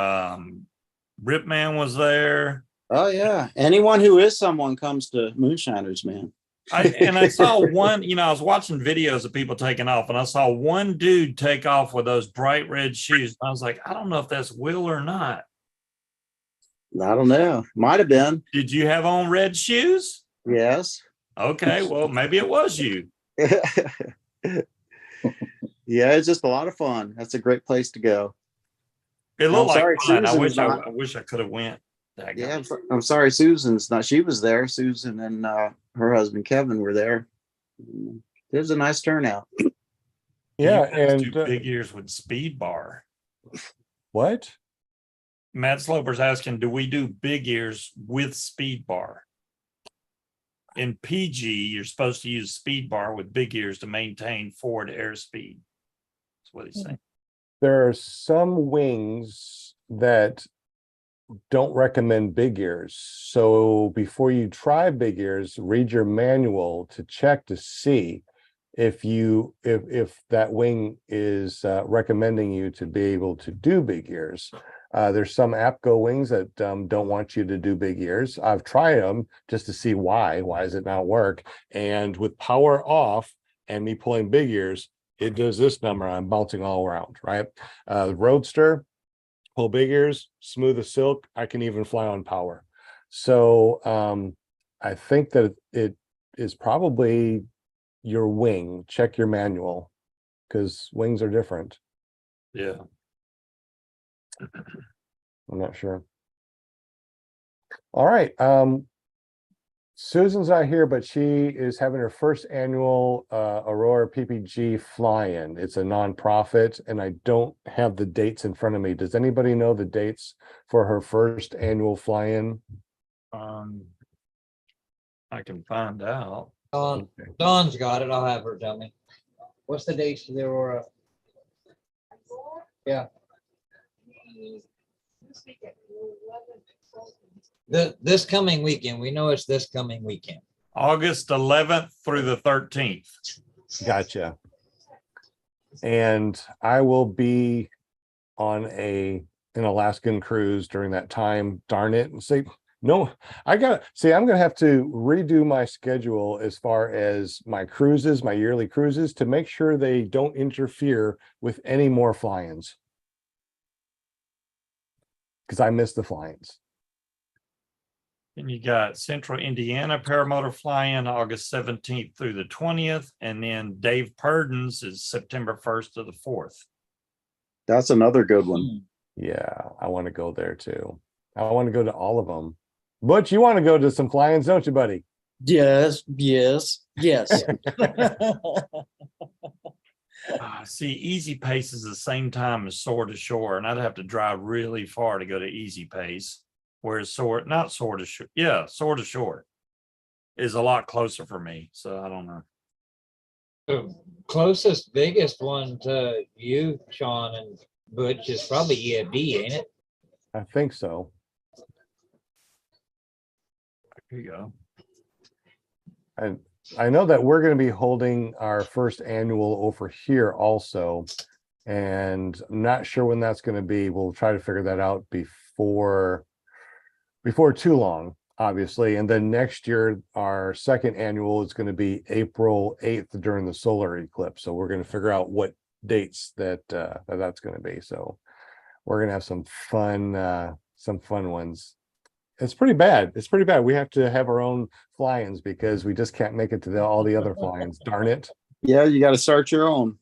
S2: Ripman was there.
S10: Oh yeah, anyone who is someone comes to Moonshiners, man.
S2: I saw one, I was watching videos of people taking off, and I saw one dude take off with those bright red shoes. I was like, I don't know if that's Will or not.
S10: I don't know. Might have been.
S2: Did you have on red shoes?
S10: Yes.
S2: Okay, well, maybe it was you.
S10: Yeah, it's just a lot of fun. That's a great place to go.
S2: It looked like
S10: sorry,
S2: fun. I
S10: Susan's
S2: I wish I could have went.
S10: Yeah, I'm sorry Susan's not. She was there. Susan and her husband Kevin were there. It was a nice turnout.
S1: Yeah,
S2: You guys
S1: and
S2: do big ears with speed bar.
S1: what?
S2: Matt Sloper's asking, do we do big ears with speed bar? In PG, you're supposed to use speed bar with big ears to maintain forward airspeed. That's what he's saying.
S1: There are some wings that don't recommend big ears. So before you try big ears, read your manual to check to see if that wing is recommending you to be able to do big ears. There's some APCO wings that don't want you to do big ears. I've tried them just to see why does it not work? And with power off and me pulling big ears, it does this number. I'm bouncing all around, right? Roadster, pull big ears, smooth as silk. I can even fly on power. So I think that it is probably your wing. Check your manual because wings are different.
S2: Yeah.
S1: I'm not sure. All right. Susan's not here, but she is having her first annual Aurora PPG fly-in. It's a nonprofit, and I don't have the dates in front of me. Does anybody know the dates for her first annual fly-in?
S2: I I can find out.
S5: Dawn's got it. I'll have her tell me. What's the dates for the Aurora? Yeah. This coming weekend. We know it's this coming weekend.
S2: August 11th through the 13th.
S1: Gotcha. And I will be on an Alaskan cruise during that time. Darn it. And say, no, I'm gonna have to redo my schedule as far as my cruises, my yearly cruises, to make sure they don't interfere with any more fly-ins. Because I miss the fly-ins.
S2: And you got Central Indiana Paramotor fly-in August 17th through the 20th. And then Dave Purden's is September 1st to the 4th.
S10: That's another good one.
S1: Yeah, I want to go there too. I want to go to all of them. Butch, you want to go to some fly-ins, don't you, buddy?
S8: Yes.
S2: See, Easy Pace is the same time as Soar to Shore, and I'd have to drive really far to go to Easy Pace. Whereas Soar to Shore is a lot closer for me. So I don't know.
S5: The closest, biggest one to you, Sean and Butch, is probably EFD, ain't it?
S1: I think so.
S2: Here you go.
S1: And I know that we're going to be holding our first annual over here also, and I'm not sure when that's going to be. We'll try to figure that out before too long, obviously. And then next year, our second annual is going to be April 8th during the solar eclipse. So we're going to figure out what dates that's going to be. So we're going to have some fun ones. It's pretty bad. We have to have our own fly-ins because we just can't make it to all the other fly-ins. Darn it.
S10: Yeah, you got to start your own.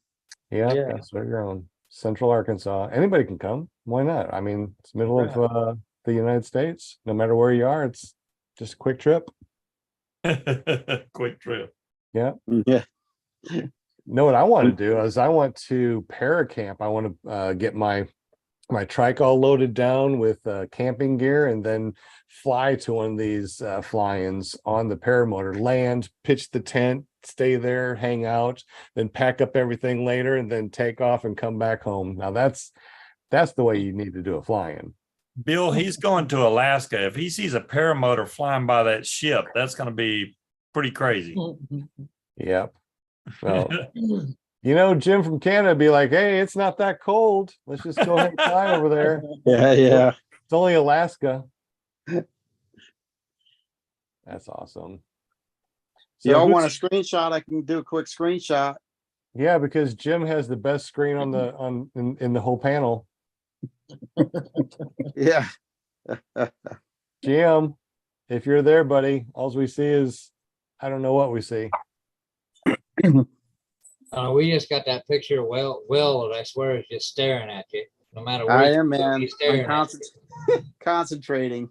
S1: Yeah, start your own. Central Arkansas. Anybody can come. Why not? I mean, it's middle of the United States. No matter where you are, it's just a quick trip.
S2: Quick trip.
S1: Yeah.
S10: Yeah.
S1: Know what I want to do is I want to paracamp. I want to get my trike all loaded down with camping gear and then fly to one of these fly-ins on the paramotor, land, pitch the tent, stay there, hang out, then pack up everything later and then take off and come back home. Now that's the way you need to do a fly-in.
S2: Bill, he's going to Alaska. If he sees a paramotor flying by that ship, that's going to be pretty crazy.
S1: Yep. Well, Jim from Canada be like, hey, it's not that cold. Let's just go ahead and fly over there.
S10: Yeah.
S1: It's only Alaska. That's awesome. So
S10: Y'all want a screenshot? I can do a quick screenshot.
S1: Yeah, because Jim has the best screen in the whole panel.
S10: Yeah.
S1: Jim, if you're there, buddy, all we see is I don't know what we see.
S5: We just got that picture of Will that I swear is just staring at you. No matter where
S10: I am, man.
S5: he's staring
S10: I'm
S5: at
S10: concentrating.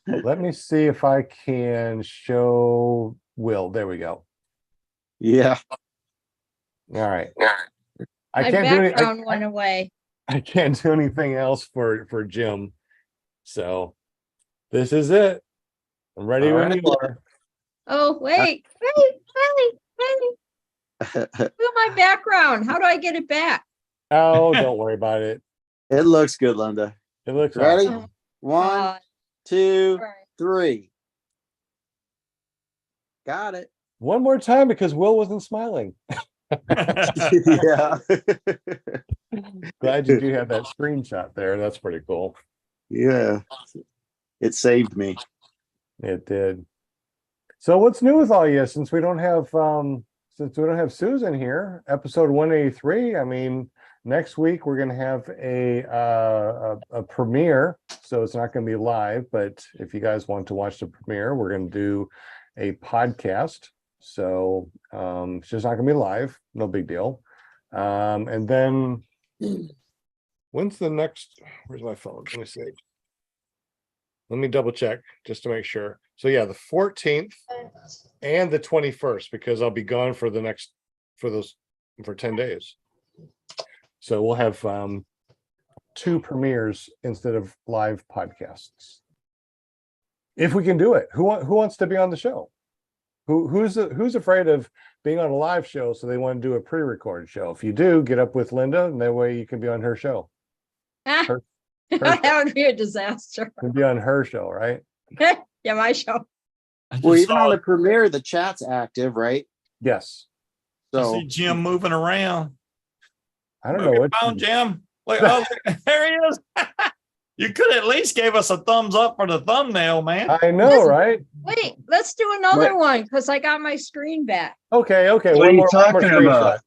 S1: Let me see if I can show Will. There we go.
S10: Yeah.
S1: All right.
S7: My background went away.
S1: I can't do anything else for Jim. So this is it. I'm ready when you are.
S7: Oh, wait. Look at my background. How do I get it back?
S1: Oh, don't worry about it.
S10: It looks good, Linda.
S1: It looks
S10: ready.
S1: awesome.
S10: 1, 2,
S7: Right.
S10: 3. Got it.
S1: One more time because Will wasn't smiling.
S10: Yeah.
S1: Glad you do have that screenshot there. That's pretty cool.
S10: Yeah. It saved me.
S1: It did. So what's new with all you since we don't have Susan here? Episode 183. I mean, next week we're gonna have a premiere, so it's not gonna be live, but if you guys want to watch the premiere, we're gonna do a podcast. So it's just not gonna be live, no big deal. And then when's the next? Where's my phone? Let me see. Let me double check just to make sure. So yeah, the 14th and the 21st, because I'll be gone for 10 days. So we'll have 2 premieres instead of live podcasts. If we can do it. Who wants to be on the show? Who's afraid of being on a live show, so they want to do a pre-recorded show? If you do, get up with Linda, and that way you can be on her show. Her
S7: That would be a disaster.
S1: Can be on her show, right?
S7: Yeah, my show.
S10: Well, even on the premiere, the chat's active, right?
S1: Yes.
S10: So
S2: see Jim moving around.
S1: I don't know what.
S2: Found Jim. Look, oh, there he is. You could at least give us a thumbs up for the thumbnail, man.
S1: I know, right?
S7: Wait, let's do another one because I got my screen back.
S1: Okay.
S6: What are
S1: One
S6: you
S1: more
S6: talking
S1: screenshot.
S6: about?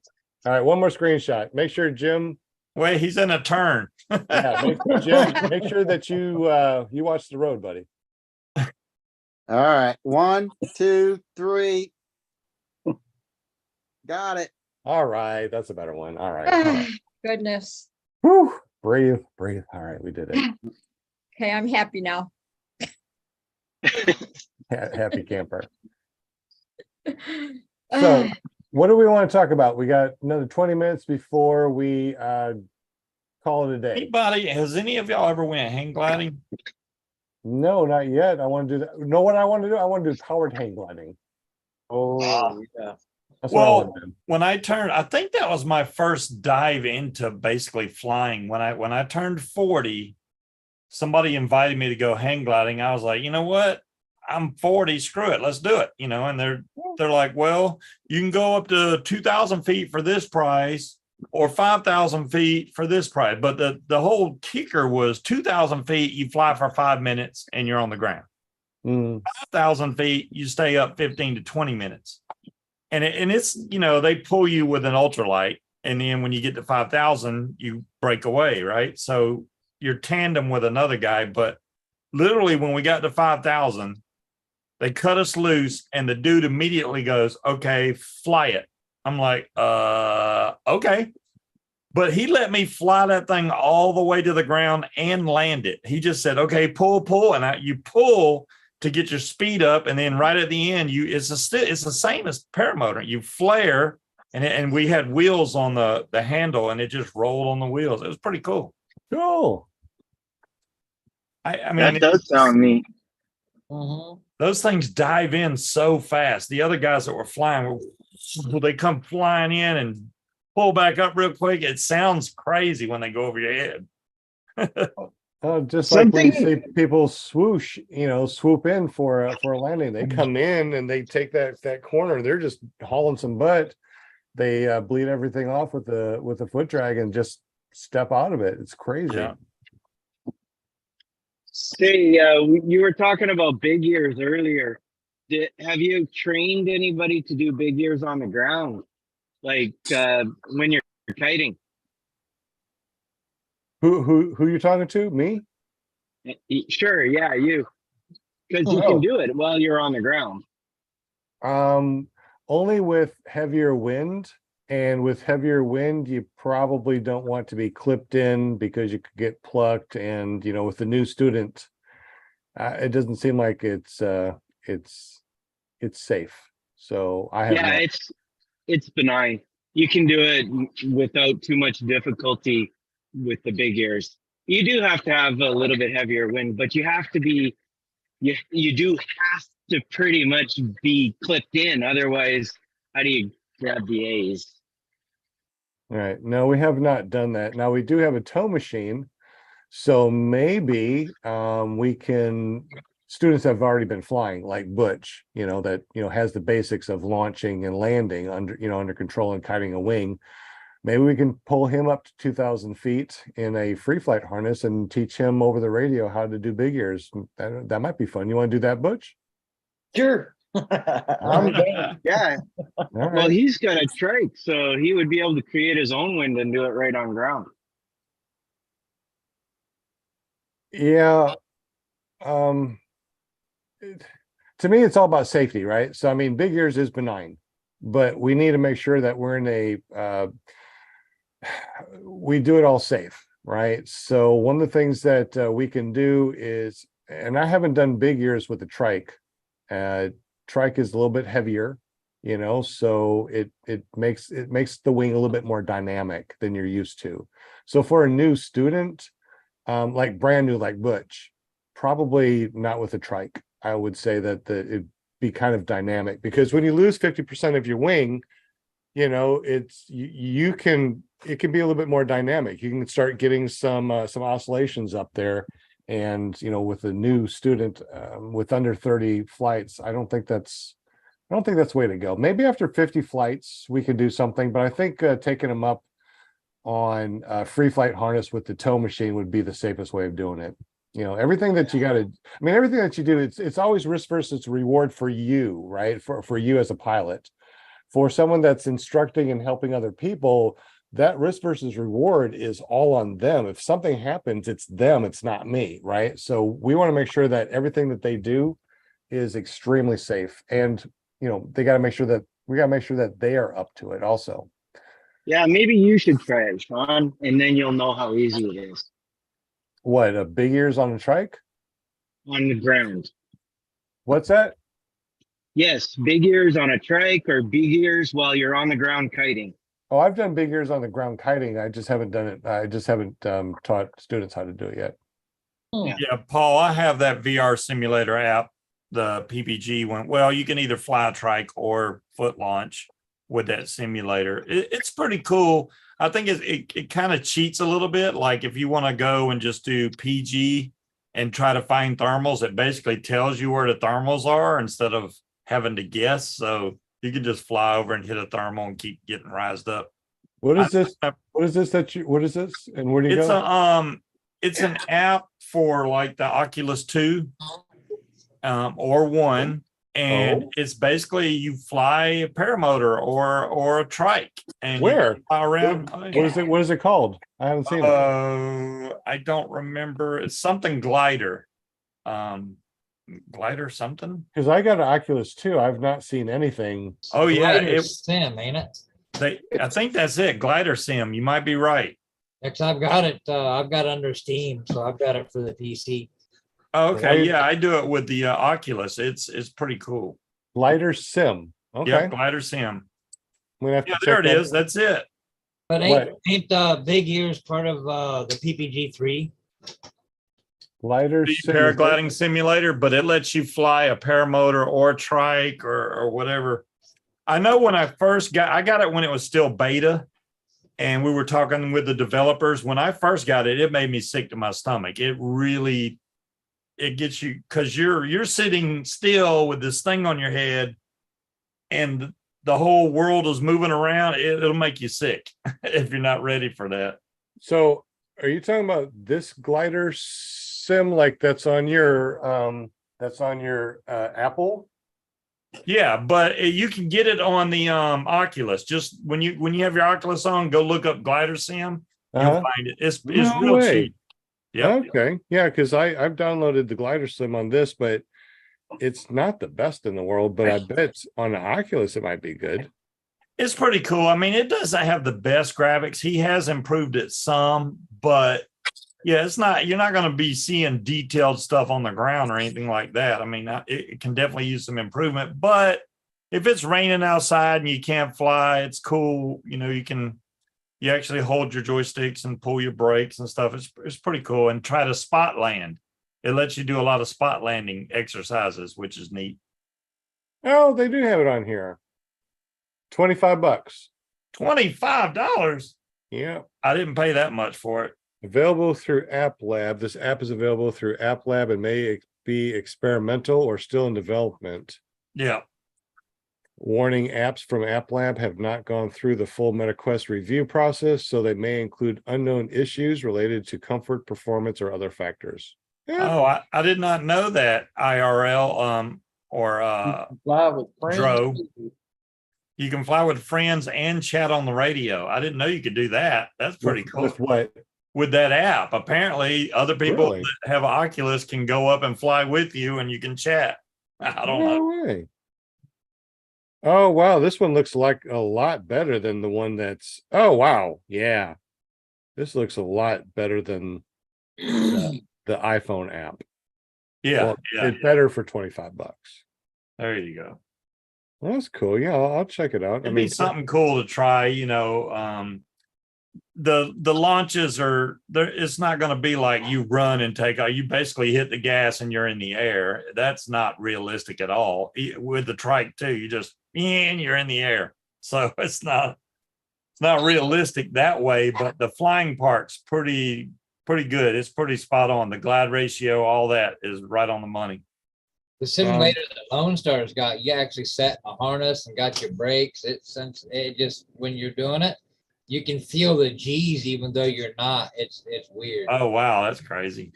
S1: All right, one more screenshot. Make sure Jim.
S2: Wait, he's in a turn.
S1: Yeah, Jim, make sure that you watch the road, buddy.
S10: all right, 1, 2, 3. Got it.
S1: All right, that's a better one. All right.
S7: Goodness.
S1: Whew. Breathe. All right, we did it.
S7: Okay, I'm happy now.
S1: Happy camper. So, what do we want to talk about? We got another 20 minutes before we call it a day.
S2: Anybody, has any of y'all ever went hang gliding?
S1: No, not yet. I want to do that. Know what I want to do? I want to do powered hang gliding.
S10: Oh, yeah.
S1: That's what I
S2: Well,
S1: want to do.
S2: when I turned, I think that was my first dive into basically flying. When I turned 40, somebody invited me to go hang gliding. I was like, you know what? I'm 40, screw it, let's do it. And they're like, well, you can go up to 2,000 feet for this price or 5,000 feet for this price. But the whole kicker was 2,000 feet, you fly for 5 minutes and you're on the ground. 5,000 feet, you stay up 15 to 20 minutes. And it's, they pull you with an ultralight. And then when you get to 5,000, you break away, right? So you're tandem with another guy. But literally when we got to 5,000, they cut us loose and the dude immediately goes, okay, fly it. I'm like, okay. But he let me fly that thing all the way to the ground and land it. He just said, okay, pull. And you pull to get your speed up. And then right at the end, it's the same as paramotor. You flare and we had wheels on the handle and it just rolled on the wheels. It was pretty cool.
S1: Cool.
S6: I mean, that does sound neat.
S2: Those things dive in so fast. The other guys that were flying, they come flying in and pull back up real quick. It sounds crazy when they go over your head.
S1: Just like when you see people swoosh, swoop in for a landing. They come in and they take that corner. They're just hauling some butt. They bleed everything off with the foot drag and just step out of it. It's crazy.
S2: Yeah.
S6: See, you were talking about big ears earlier. Have you trained anybody to do big ears on the ground, like when you're kiting?
S1: Who you talking to? Me?
S6: Sure, yeah, you. Because you can do it while you're on the ground.
S1: Only with heavier wind. And with heavier wind, you probably don't want to be clipped in because you could get plucked. And with the new student, it doesn't seem like it's safe. So I have.
S6: Yeah, it's benign. You can do it without too much difficulty with the big ears. You do have to have a little bit heavier wind, but you have to be. You do have to pretty much be clipped in. Otherwise, how do you grab the A's?
S1: All right. No, we have not done that. Now we do have a tow machine. So maybe we can, students have already been flying like Butch, that, has the basics of launching and landing under control and kiting a wing. Maybe we can pull him up to 2,000 feet in a free flight harness and teach him over the radio how to do big ears. That might be fun. You want to do that, Butch?
S8: Sure. I'm game.
S6: Yeah.
S1: All right.
S6: Well, he's got a trike, so he would be able to create his own wind and do it right on ground.
S1: Yeah. To me, it's all about safety, right? So, I mean, big ears is benign, but we need to make sure that we're in we do it all safe, right? So one of the things that we can do is, and I haven't done big ears with the trike. Trike is a little bit heavier, so it makes the wing a little bit more dynamic than you're used to. So for a new student, like brand new, like Butch, probably not with a trike. I would say that it'd be kind of dynamic, because when you lose 50% of your wing, you know, it's it can be a little bit more dynamic. You can start getting some oscillations up there. And, you know, with a new student with under 30 flights, I don't think that's the way to go. Maybe after 50 flights, we could do something, but I think taking them up on free flight harness with the tow machine would be the safest way of doing it. You know, everything that you got to, I mean, everything that you do, it's always risk versus reward for you, right? For you as a pilot. For someone that's instructing and helping other people, that risk versus reward is all on them. If something happens, it's them, it's not me, right? So we want to make sure that everything that they do is extremely safe. And, you know, we got to make sure that they are up to it also.
S6: Yeah, maybe you should try it, Sean, and then you'll know how easy it is
S1: What, a big ears on a trike?
S6: on the ground.
S1: What's that?
S6: Yes, big ears on a trike or big ears while you're on the ground kiting.
S1: Oh, I've done big ears on the ground kiting. I just haven't done it. I just haven't taught students how to do it yet.
S2: Yeah, Paul, I have that VR simulator app, the PPG one. Well, you can either fly a trike or foot launch with that simulator. It's pretty cool. I think it kind of cheats a little bit. Like if you want to go and just do PG and try to find thermals, it basically tells you where the thermals are instead of having to guess. So you can just fly over and hit a thermal and keep getting rised up.
S1: What is this? What is this and where do you go?
S2: It's an app for like the Oculus 2 or 1. And it's basically you fly a paramotor or a trike and
S1: Where?
S2: you fly around.
S1: What is it called? I haven't seen it.
S2: I don't remember. It's something glider. Glider something.
S1: Because I got an Oculus 2. I've not seen anything.
S2: Oh yeah,
S5: Glider Sim, ain't it?
S2: I think that's it. Glider Sim. You might be right.
S5: Because I've got it. I've got it under Steam, so I've got it for the PC.
S2: Okay, yeah, I do it with the Oculus. It's pretty cool.
S1: Glider Sim. Okay.
S2: Yeah, Glider Sim.
S1: I'm gonna have to
S2: There
S1: check
S2: it
S1: that
S2: is. That's it.
S5: But ain't big ears part of the PPG 3?
S1: Glider
S2: The
S1: Sim.
S2: paragliding simulator, but it lets you fly a paramotor or a trike or whatever. I know when I got it when it was still beta, and we were talking with the developers. When I first got it, it made me sick to my stomach. It gets you because you're sitting still with this thing on your head, and the whole world is moving around. It'll make you sick if you're not ready for that.
S1: So, are you talking about this Glider Sim like that's on your Apple?
S2: Yeah, but you can get it on the Oculus. Just when you have your Oculus on, go look up Glider Sim. You'll find it. It's
S1: No
S2: real
S1: way.
S2: cheap. Yeah.
S1: Okay. Yeah, because I've downloaded the Glider Sim on this, but it's not the best in the world. But I bet on the Oculus it might be good.
S2: It's pretty cool. I mean, it doesn't have the best graphics. He has improved it some, but yeah, you're not going to be seeing detailed stuff on the ground or anything like that. I mean, it can definitely use some improvement, but if it's raining outside and you can't fly, it's cool. You know, you actually hold your joysticks and pull your brakes and stuff. It's pretty cool. And try to spot land. It lets you do a lot of spot landing exercises, which is neat.
S1: Oh, they do have it on here. $25.
S2: $25.
S1: Yeah.
S2: I didn't pay that much for it.
S1: Available through App Lab. This app is available through App Lab and may be experimental or still in development.
S2: Yeah.
S1: Warning, apps from App Lab have not gone through the full MetaQuest review process, so they may include unknown issues related to comfort, performance, or other factors. Yeah.
S2: Oh, I did not know that IRL
S8: Fly with friends.
S2: Dro. You can fly with friends and chat on the radio. I didn't know you could do that. That's pretty cool.
S1: With what?
S2: With that app. Apparently, other people
S1: Really?
S2: that have Oculus can go up and fly with you and you can chat. I don't know.
S1: No way. Oh, wow. This one looks like a lot better than the one that's. Oh, wow. Yeah. This looks a lot better than the iPhone app.
S2: Yeah.
S1: Well,
S2: Yeah.
S1: it's better for $25.
S2: There you go.
S1: Well, that's cool. Yeah, I'll check it out.
S2: It'd be something cool to try, the launches are there. It's not going to be like you run and take off. You basically hit the gas and you're in the air. That's not realistic at all. With the trike too, you just and you're in the air. So it's not realistic that way. But the flying part's pretty good. It's pretty spot on. The glide ratio, all that is right on the money.
S5: The simulator that Lone Star's got, you actually set a harness and got your brakes. It just when you're doing it, you can feel the G's even though you're not. It's weird.
S2: Oh wow, that's crazy.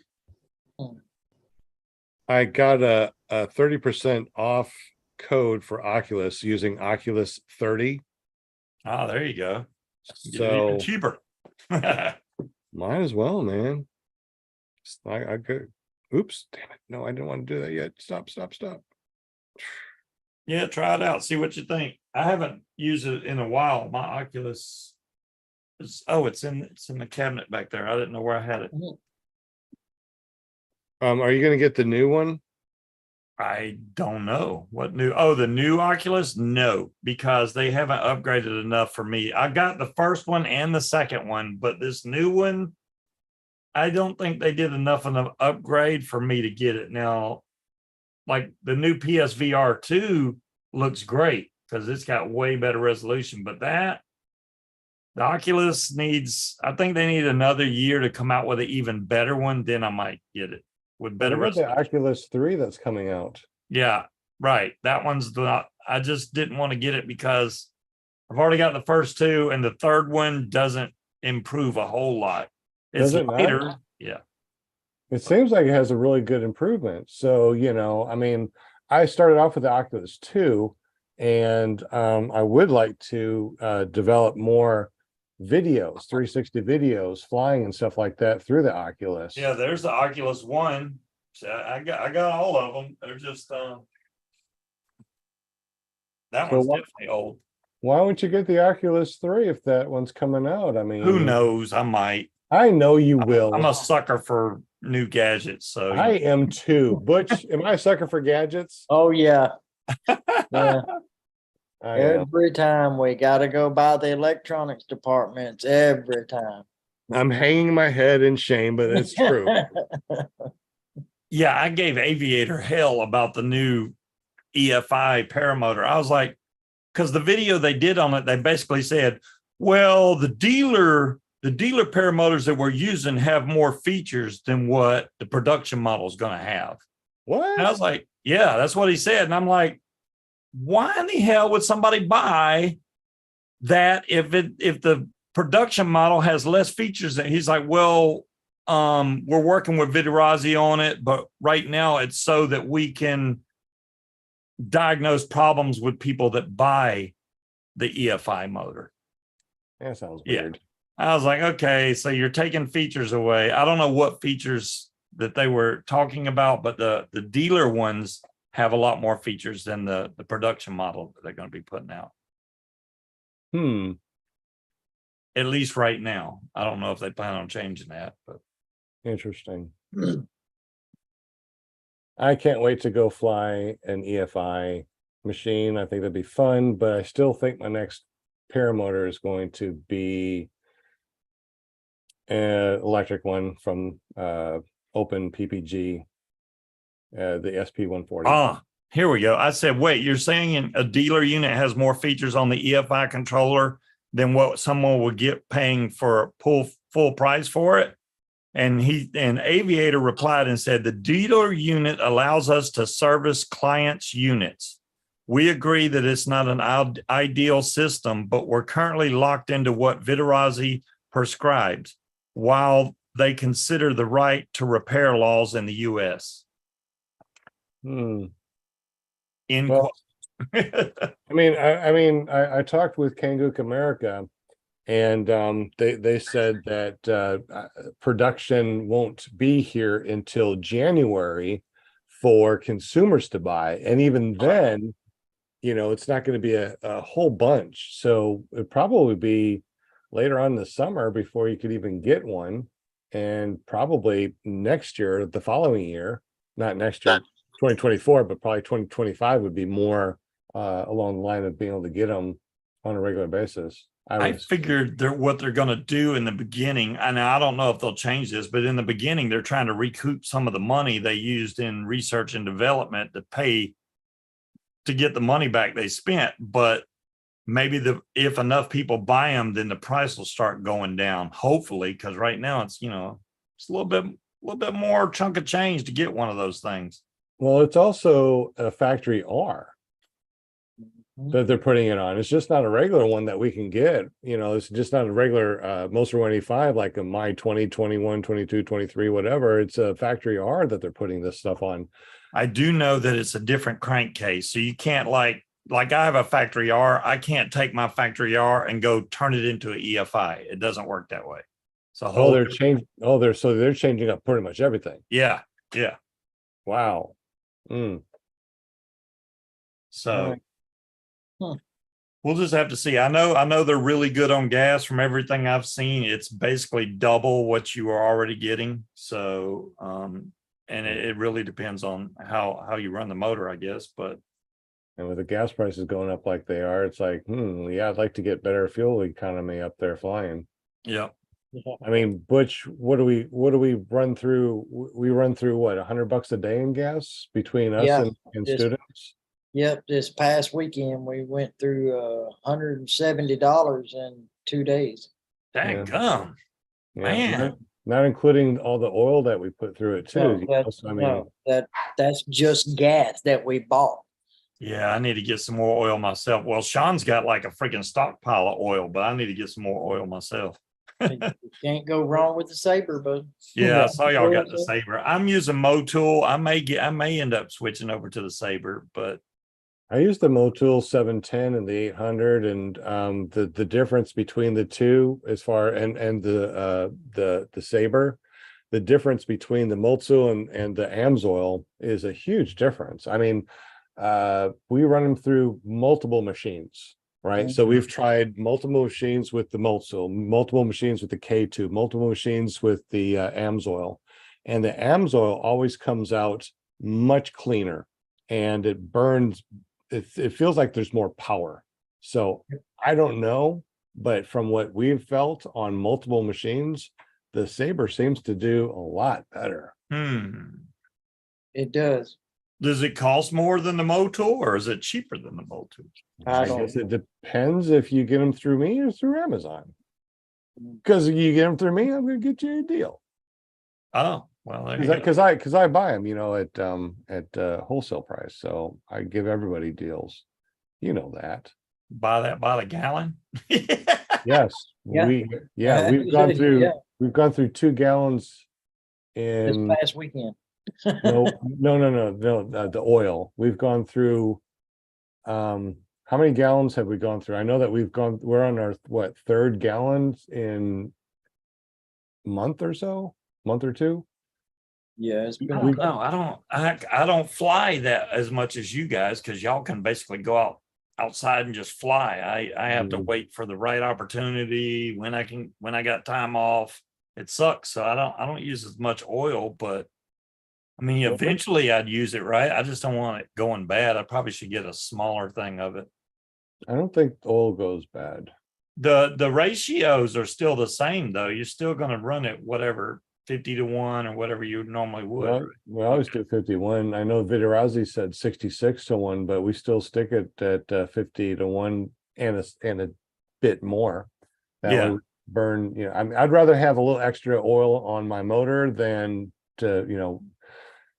S1: I got a 30% off code for Oculus using Oculus 30.
S2: Oh, there you go. Get it
S1: So
S2: even cheaper.
S1: might as well, man. I could. Oops, damn it. No, I didn't want to do that yet. Stop.
S2: Yeah, try it out. See what you think. I haven't used it in a while. My Oculus is it's in the cabinet back there. I didn't know where I had it.
S1: Are you gonna get the new one?
S2: I don't know what new. Oh, the new Oculus? No, because they haven't upgraded enough for me. I got the first one and the second one, but this new one, I don't think they did enough of an upgrade for me to get it. Now, like the new PSVR 2 looks great because it's got way better resolution, but the Oculus I think they need another year to come out with an even better one. Then I might get it with better
S1: What about
S2: resolution.
S1: the Oculus 3 that's coming out?
S2: Yeah, right. That one's I just didn't want to get it because I've already got the first two, and the third one doesn't improve a whole lot. It's
S1: Does it not?
S2: later. Yeah.
S1: It seems like it has a really good improvement. So, I mean, I started off with the Oculus 2, and I would like to develop more videos, 360 videos, flying and stuff like that through the Oculus.
S2: Yeah, there's the Oculus One. So I got all of them. They're just that
S1: So
S2: one's definitely old.
S1: Why don't you get the Oculus 3 if that one's coming out? I mean,
S2: Who knows? I might.
S1: I know you will.
S2: I'm a sucker for new gadgets. So
S1: I am too. Butch, am I a sucker for gadgets?
S8: Oh, yeah. Yeah.
S1: I am.
S8: Every time we got to go by the electronics departments, every time.
S1: I'm hanging my head in shame, but it's true.
S2: yeah, I gave Aviator hell about the new EFI paramotor. I was like, because the video they did on it, they basically said, well, the dealer paramotors that we're using have more features than what the production model is going to have.
S1: What?
S2: And I was like, yeah, that's what he said. And I'm like, why in the hell would somebody buy that if the production model has less features? That he's like, well, we're working with Vidirazi on it, but right now it's so that we can diagnose problems with people that buy the EFI motor.
S1: That sounds weird.
S2: I was like, okay, so you're taking features away. I don't know what features that they were talking about, but the dealer ones have a lot more features than the production model that they're going to be putting out. At least right now. I don't know if they plan on changing that, but
S1: Interesting. I can't wait to go fly an EFI machine. I think that'd be fun, but I still think my next paramotor is going to be an electric one from Open PPG, the SP140.
S2: Here we go. I said, wait, you're saying a dealer unit has more features on the EFI controller than what someone would get paying for full price for it? And Aviator replied and said, the dealer unit allows us to service clients' units. We agree that it's not an ideal system, but we're currently locked into what Vidirazi prescribes while they consider the right to repair laws in the U.S.
S1: Well, I talked with Kanguk America, and they said that production won't be here until January for consumers to buy, and even then, it's not going to be a whole bunch. So it'd probably be later on in the summer before you could even get one, and probably next year, the following year, not next year, 2024, but probably 2025 would be more along the line of being able to get them on a regular basis.
S2: I figured what they're going to do in the beginning, and I don't know if they'll change this, but in the beginning, they're trying to recoup some of the money they used in research and development to get the money back they spent. But maybe if enough people buy them, then the price will start going down. Hopefully, because right now it's it's a little bit more chunk of change to get one of those things.
S1: Well, it's also a factory R that they're putting it on. It's just not a regular one that we can get. It's just not a regular Moser 185 like a My 20, 21, 22, 23, whatever. It's a factory R that they're putting this stuff on.
S2: I do know that it's a different crankcase. So you can't like I have a factory R. I can't take my factory R and go turn it into an EFI. It doesn't work that way. So
S1: they're changing up pretty much everything.
S2: Yeah.
S1: Wow.
S2: So
S8: Huh.
S2: we'll just have to see. I know they're really good on gas. From everything I've seen, it's basically double what you are already getting. So and it really depends on how you run the motor, I guess. But
S1: And with the gas prices going up like they are, it's like, yeah, I'd like to get better fuel economy up there flying.
S2: yeah.
S1: I mean, Butch, what do we run through? We run through what, $100 a day in gas between us
S8: Yeah,
S1: and
S8: just-
S1: students?
S8: Yep, this past weekend, we went through $170 in 2 days.
S2: Dang gum.
S1: Yeah,
S2: Man.
S1: not including all the oil that we put through it too. So, I mean,
S8: That's just gas that we bought.
S2: Yeah, I need to get some more oil myself. Well, Sean's got like a freaking stockpile of oil, but I need to get some more oil myself.
S8: You can't go wrong with the Sabre, bud.
S2: Yeah, I saw y'all got the Sabre. I'm using Motul. I may end up switching over to the Sabre, but
S1: I use the Motul 710 and the 800, and the difference between the two as far and the Sabre, the difference between the Motul and the Amsoil is a huge difference. I mean, we run them through multiple machines, right? So we've tried multiple machines with the Motul, multiple machines with the K2, multiple machines with the Amsoil, and the Amsoil always comes out much cleaner, and it burns. It feels like there's more power. So I don't know, but from what we've felt on multiple machines, the Sabre seems to do a lot better.
S8: It does.
S2: Does it cost more than the Motul, or is it cheaper than the Motul?
S8: I
S1: guess it depends if you get them through me or through Amazon. Because if you get them through me, I'm going to get you a deal.
S2: Oh, well,
S1: because I buy them, at wholesale price. So I give everybody deals. You know that.
S2: Buy that by the gallon.
S1: Yes.
S8: Yeah.
S1: We've gone through 2 gallons
S8: This
S1: in
S8: past weekend.
S1: no, the oil. We've gone through how many gallons have we gone through? I know that we're on our 3rd gallons in month or two.
S8: Yeah, it's been
S2: I don't know. I don't fly that as much as you guys, because y'all can basically go outside and just fly. I have to wait for the right opportunity when I got time off. It sucks. So I don't use as much oil, but I mean, eventually I'd use it, right? I just don't want it going bad. I probably should get a smaller thing of it.
S1: I don't think oil goes bad.
S2: The ratios are still the same though. You're still going to run it whatever 50-1 or whatever you normally would.
S1: Well, we always do 51. I know Vidarazi said 66-1, but we still stick it at 50-1 and a bit more. That would burn. I mean, I'd rather have a little extra oil on my motor than to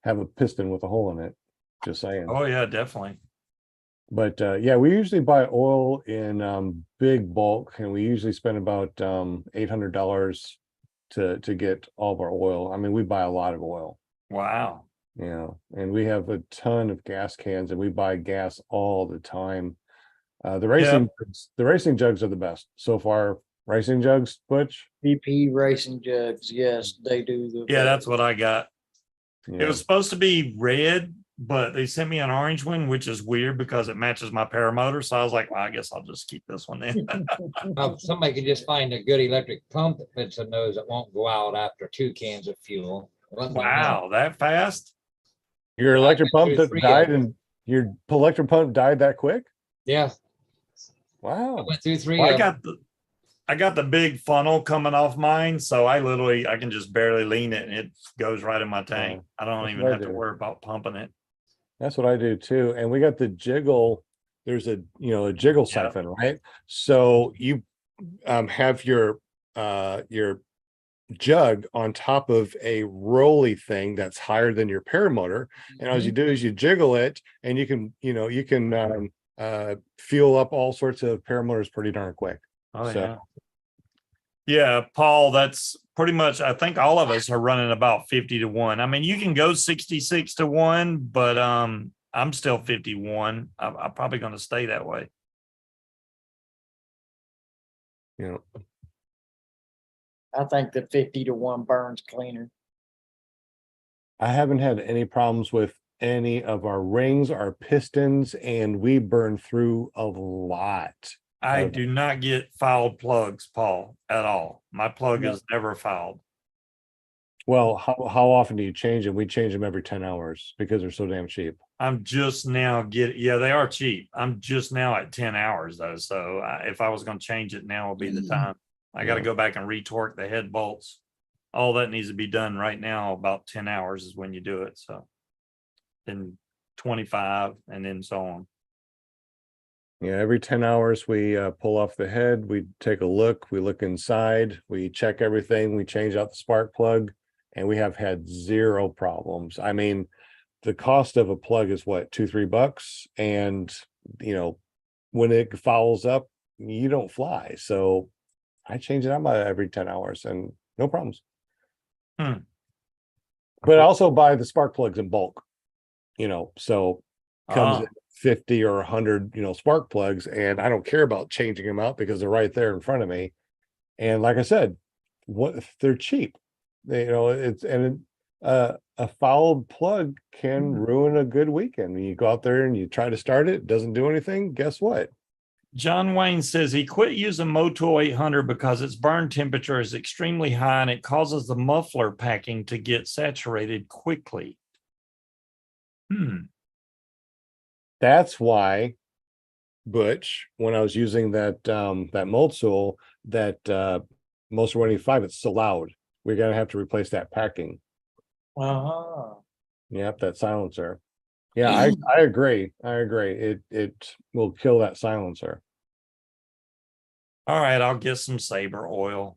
S1: have a piston with a hole in it. Just saying.
S2: Oh yeah, definitely.
S1: But we usually buy oil in big bulk, and we usually spend about $800 to get all of our oil. I mean, we buy a lot of oil.
S2: Wow.
S1: And we have a ton of gas cans, and we buy gas all the time. The racing jugs are the best so far. Racing jugs, Butch?
S8: BP racing jugs, yes, they do.
S2: That's what I got.
S1: Yeah.
S2: It was supposed to be red, but they sent me an orange one, which is weird because it matches my paramotor. So I was like, well, I guess I'll just keep this one then.
S5: Somebody could just find a good electric pump that fits a nose that won't go out after 2 cans of fuel.
S2: Wow, that fast?
S1: Your electric pump
S5: two, three
S1: died,
S5: of them.
S1: and your electric pump died that quick?
S5: Yeah. I
S1: Wow.
S5: went through three
S2: Well,
S5: of them.
S2: I got the big funnel coming off mine, so I can just barely lean it and it goes right in my tank. I don't
S1: that's
S2: even
S1: what I
S2: have to
S1: do.
S2: worry about pumping it.
S1: That's what I do too. And we got the jiggle. There's a jiggle siphon, right? So you have your jug on top of a rolly thing that's higher than your paramotor. And all you do is you jiggle it, and you can fuel up all sorts of paramotors pretty darn quick.
S2: Oh
S1: So-
S2: yeah. Yeah, Paul, that's pretty much, I think all of us are running about 50 to 1. I mean, you can go 66 to 1, but I'm still 51. I'm probably going to stay that way.
S1: You know,
S8: I think the 50-to-1 burns cleaner.
S1: I haven't had any problems with any of our rings, our pistons, and we burn through a lot.
S2: I
S1: Okay.
S2: do not get fouled plugs, Paul, at all. My plug is never fouled.
S1: Well, how often do you change them? We change them every 10 hours because they're so damn cheap.
S2: I'm just now they are cheap. I'm just now at 10 hours though. So if I was going to change it, now would be the time. I got to go back and retorque the head bolts. All that needs to be done right now. About 10 hours is when you do it. So then 25 and then so on.
S1: Yeah, every 10 hours we pull off the head, we take a look, we look inside, we check everything, we change out the spark plug, and we have had zero problems. I mean, the cost of a plug is what, $2-3, and when it fouls up, you don't fly. So I change it out about every 10 hours and no problems. But I also buy the spark plugs in bulk, so comes in 50 or 100 spark plugs, and I don't care about changing them out because they're right there in front of me. And like I said, what they're cheap, a fouled plug can ruin a good weekend. You go out there and you try to start it doesn't do anything. Guess what?
S2: John Wayne says he quit using Motul 800 because its burn temperature is extremely high and it causes the muffler packing to get saturated quickly.
S1: That's why, Butch, when I was using that Motul, that Motor 185, it's so loud. We're gonna have to replace that packing. Yep, that silencer. Yeah, I agree. It will kill that silencer.
S2: All right, I'll get some Sabre oil.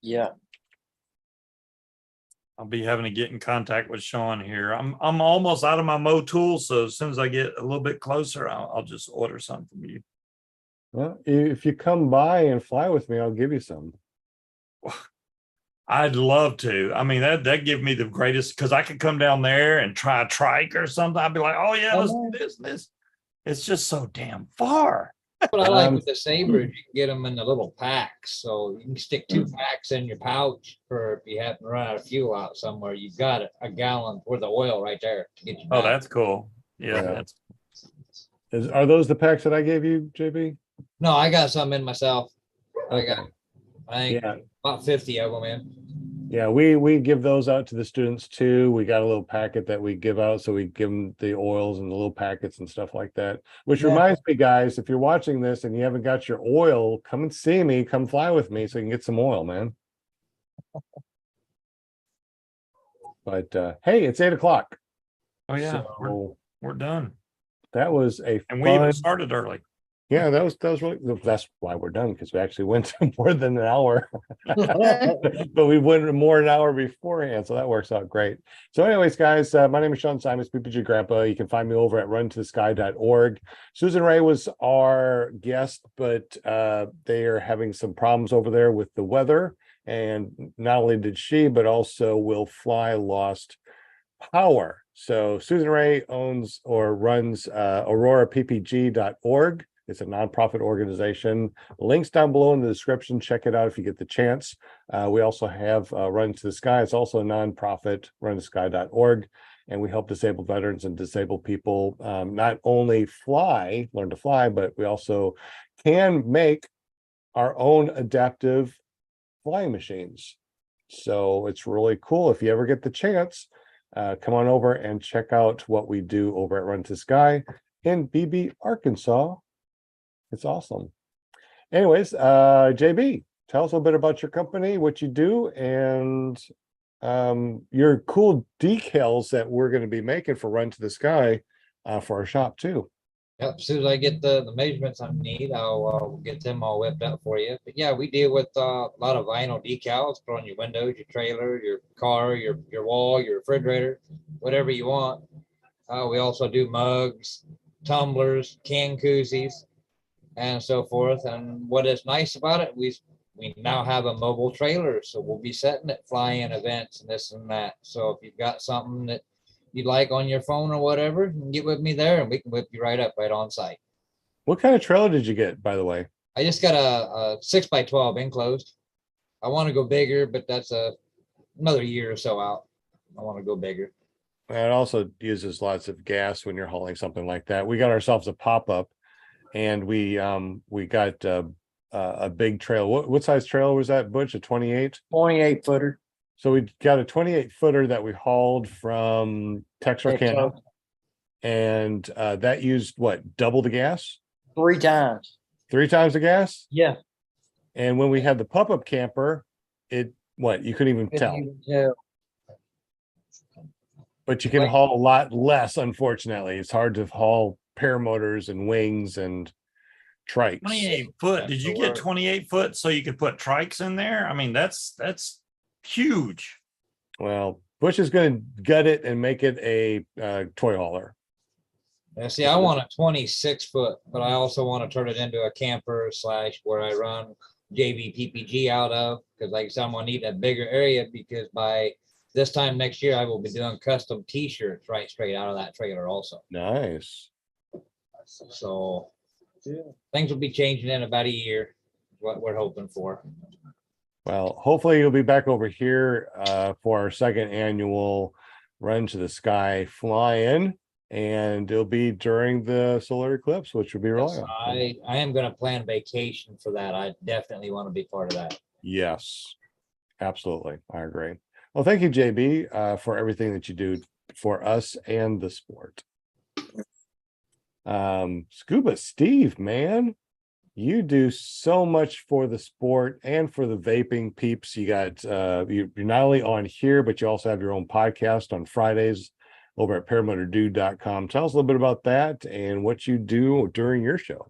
S8: Yeah.
S2: I'll be having to get in contact with Sean here. I'm almost out of my Motul, so as soon as I get a little bit closer, I'll just order some from you.
S1: Well, if you come by and fly with me, I'll give you some.
S2: I'd love to. I mean, that give me the greatest, because I could come down there and try a trike or something. I'd be like, oh yeah, let's do this and this. It's just so damn far.
S5: What I like with the Sabre is you can get them in the little packs. So you can stick 2 packs in your pouch for if you happen to run out of fuel out somewhere. You've got a gallon worth of oil right there to get you
S2: Oh,
S5: back.
S2: that's cool. Yeah,
S1: Yeah. Are those the packs that I gave you, JB?
S5: No, I got some in myself. I think
S1: Yeah.
S5: about 50 of them in.
S1: Yeah, we give those out to the students too. We got a little packet that we give out, so we give them the oils and the little packets and stuff like that. Which reminds me, guys, if you're watching this and you haven't got your oil, come and see me, come fly with me so you can get some oil, man. But hey, it's 8:00.
S2: Oh yeah,
S1: So
S2: we're done.
S1: that was a
S2: And we even
S1: fun.
S2: started early.
S1: Yeah, that was really, that's why we're done, because we actually went to more than an hour. But we went more an hour beforehand, so that works out great. So anyways, guys, my name is Sean Simons, PPG Grandpa. You can find me over at runtothesky.org. Susan Ray was our guest, but they are having some problems over there with the weather. And not only did she, but also Will Fly lost power. So Susan Ray owns or runs AuroraPPG.org. It's a nonprofit organization. Links down below in the description. Check it out if you get the chance. We also have Run to the Sky. It's also a nonprofit, runtosky.org. And we help disabled veterans and disabled people not only learn to fly, but we also can make our own adaptive flying machines. So it's really cool. If you ever get the chance, come on over and check out what we do over at Run to Sky in Beebe, Arkansas. It's awesome. Anyways, JB, tell us a little bit about your company, what you do, and your cool decals that we're going to be making for Run to the Sky for our shop too.
S5: Yep, as soon as I get the measurements I need, I'll get them all whipped out for you. But yeah, we deal with a lot of vinyl decals, put on your windows, your trailer, your car, your wall, your refrigerator, whatever you want. We also do mugs, tumblers, can koozies, and so forth. And what is nice about it, we now have a mobile trailer, so we'll be setting at fly-in events and this and that. So if you've got something that you'd like on your phone or whatever, you can get with me there and we can whip you right up right on site.
S1: What kind of trailer did you get, by the way?
S5: I just got a 6x12 enclosed. I want to go bigger, but that's another year or so out. I want to go bigger.
S1: It also uses lots of gas when you're hauling something like that. We got ourselves a pop-up, and we got a big trailer. What size trailer was that, Butch? A 28?
S8: 28 footer.
S1: So we got a 28 footer that we hauled from Texarkana, and that used what, double the gas?
S8: 3 times.
S1: 3 times the gas?
S8: Yeah.
S1: And when we had the pop-up camper, you couldn't even tell.
S8: Yeah.
S1: But you can haul a lot less, unfortunately. It's hard to haul paramotors and wings and trikes.
S2: 28 foot. Did you get 28 foot so you could put trikes in there? I mean, that's huge.
S1: Well, Bush is going to gut it and make it a toy hauler.
S5: Yeah, see, I want a 26 foot, but I also want to turn it into a camper / where I run JV PPG out of, because like I said, I'm going to need a bigger area, because by this time next year, I will be doing custom t-shirts right straight out of that trailer also.
S1: Nice.
S5: So things will be changing in about a year, what we're hoping for.
S1: Well, hopefully you'll be back over here for our second annual Run to the Sky fly-in, and it'll be during the solar eclipse, which will be really
S5: Yes,
S1: awesome.
S5: I am going to plan vacation for that. I definitely want to be part of that.
S1: Yes, absolutely. I agree. Well, thank you, JB, for everything that you do for us and the sport. Scuba Steve, man, you do so much for the sport and for the vaping peeps. You got you're not only on here, but you also have your own podcast on Fridays over at paramotordude.com. Tell us a little bit about that and what you do during your show.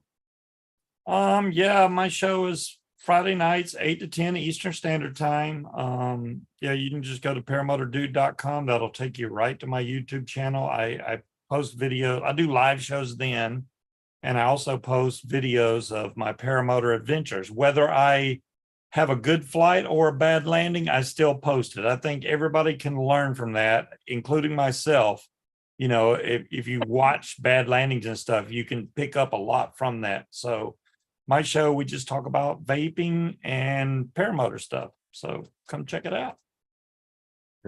S2: Yeah, my show is Friday nights, 8 to 10 Eastern Standard Time. Yeah, you can just go to paramotordude.com. That'll take you right to my YouTube channel. I post video. I do live shows then, and I also post videos of my paramotor adventures. Whether I have a good flight or a bad landing, I still post it. I think everybody can learn from that, including myself. You know, if you watch bad landings and stuff, you can pick up a lot from that. So my show, we just talk about vaping and paramotor stuff. So come check it out.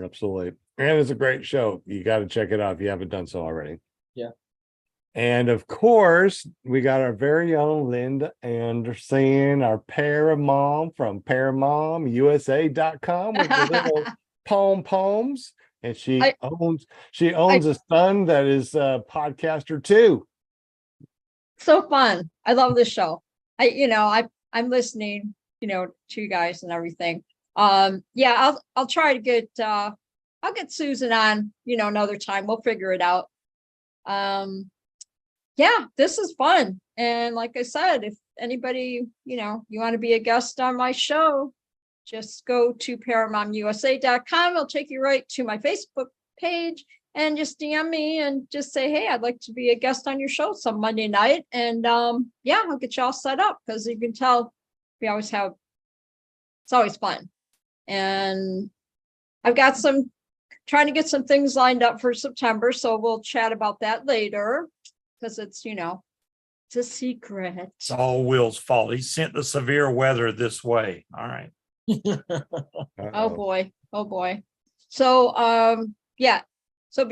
S1: Absolutely. And it's a great show. You got to check it out if you haven't done so already.
S8: Yeah.
S1: And of course, we got our very own Linda Anderson, our paramom from paramomusa.com with the little poems. And she owns a son that is a podcaster too.
S7: So fun. I love this show. I'm listening, to you guys and everything. Yeah, I'll try to get I'll get Susan on, another time. We'll figure it out. Yeah, this is fun. And like I said, if anybody, you want to be a guest on my show, just go to paramomusa.com. It'll take you right to my Facebook page and just DM me and just say, hey, I'd like to be a guest on your show some Monday night. And yeah, I'll get you all set up, because you can tell it's always fun. And I've got trying to get some things lined up for September. So we'll chat about that later, because it's, it's a secret.
S2: It's all Will's fault. He sent the severe weather this way. All right.
S7: Oh boy. So yeah. So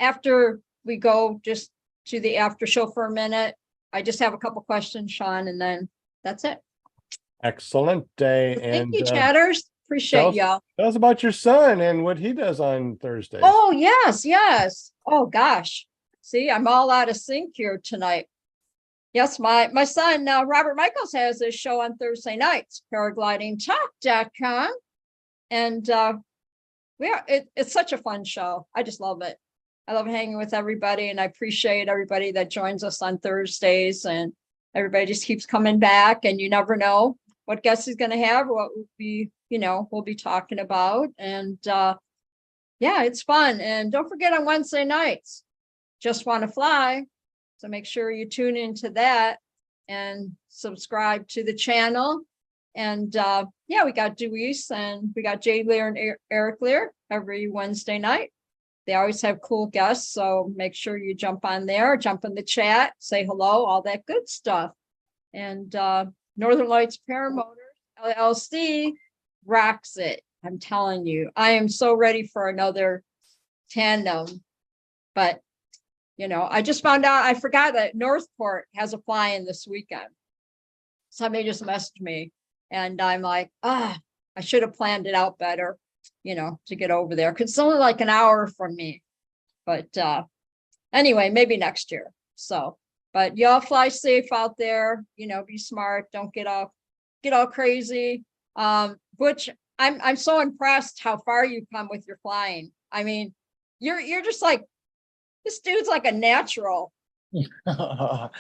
S7: after we go just to the after show for a minute, I just have a couple questions, Sean, and then that's it.
S1: Excellent day.
S7: Thank you, chatters. Appreciate y'all.
S1: Tell us about your son and what he does on Thursday.
S7: Oh, yes. Oh gosh. See, I'm all out of sync here tonight. Yes, my son, Robert Michaels, has this show on Thursday nights, paraglidingtalk.com. And it's such a fun show. I just love it. I love hanging with everybody, and I appreciate everybody that joins us on Thursdays, and everybody just keeps coming back, and you never know what guest is going to have, what we'll be talking about. And yeah, it's fun. And don't forget on Wednesday nights, Just Want to Fly. So make sure you tune into that and subscribe to the channel. And yeah, we got Deweese and we got Jay Lear and Eric Lear every Wednesday night. They always have cool guests. So make sure you jump on there, jump in the chat, say hello, all that good stuff. And Northern Lights Paramotor LLC rocks it. I'm telling you, I am so ready for another tandem. But I just found out, I forgot that Northport has a fly-in this weekend. Somebody just messaged me and I'm like, I should have planned it out better, to get over there. Cause it's only like an hour from me, but anyway, maybe next year. So, but y'all fly safe out there, be smart. Don't get all crazy. Which I'm so impressed how far you've come with your flying. I mean, you're just like, this dude's like a natural.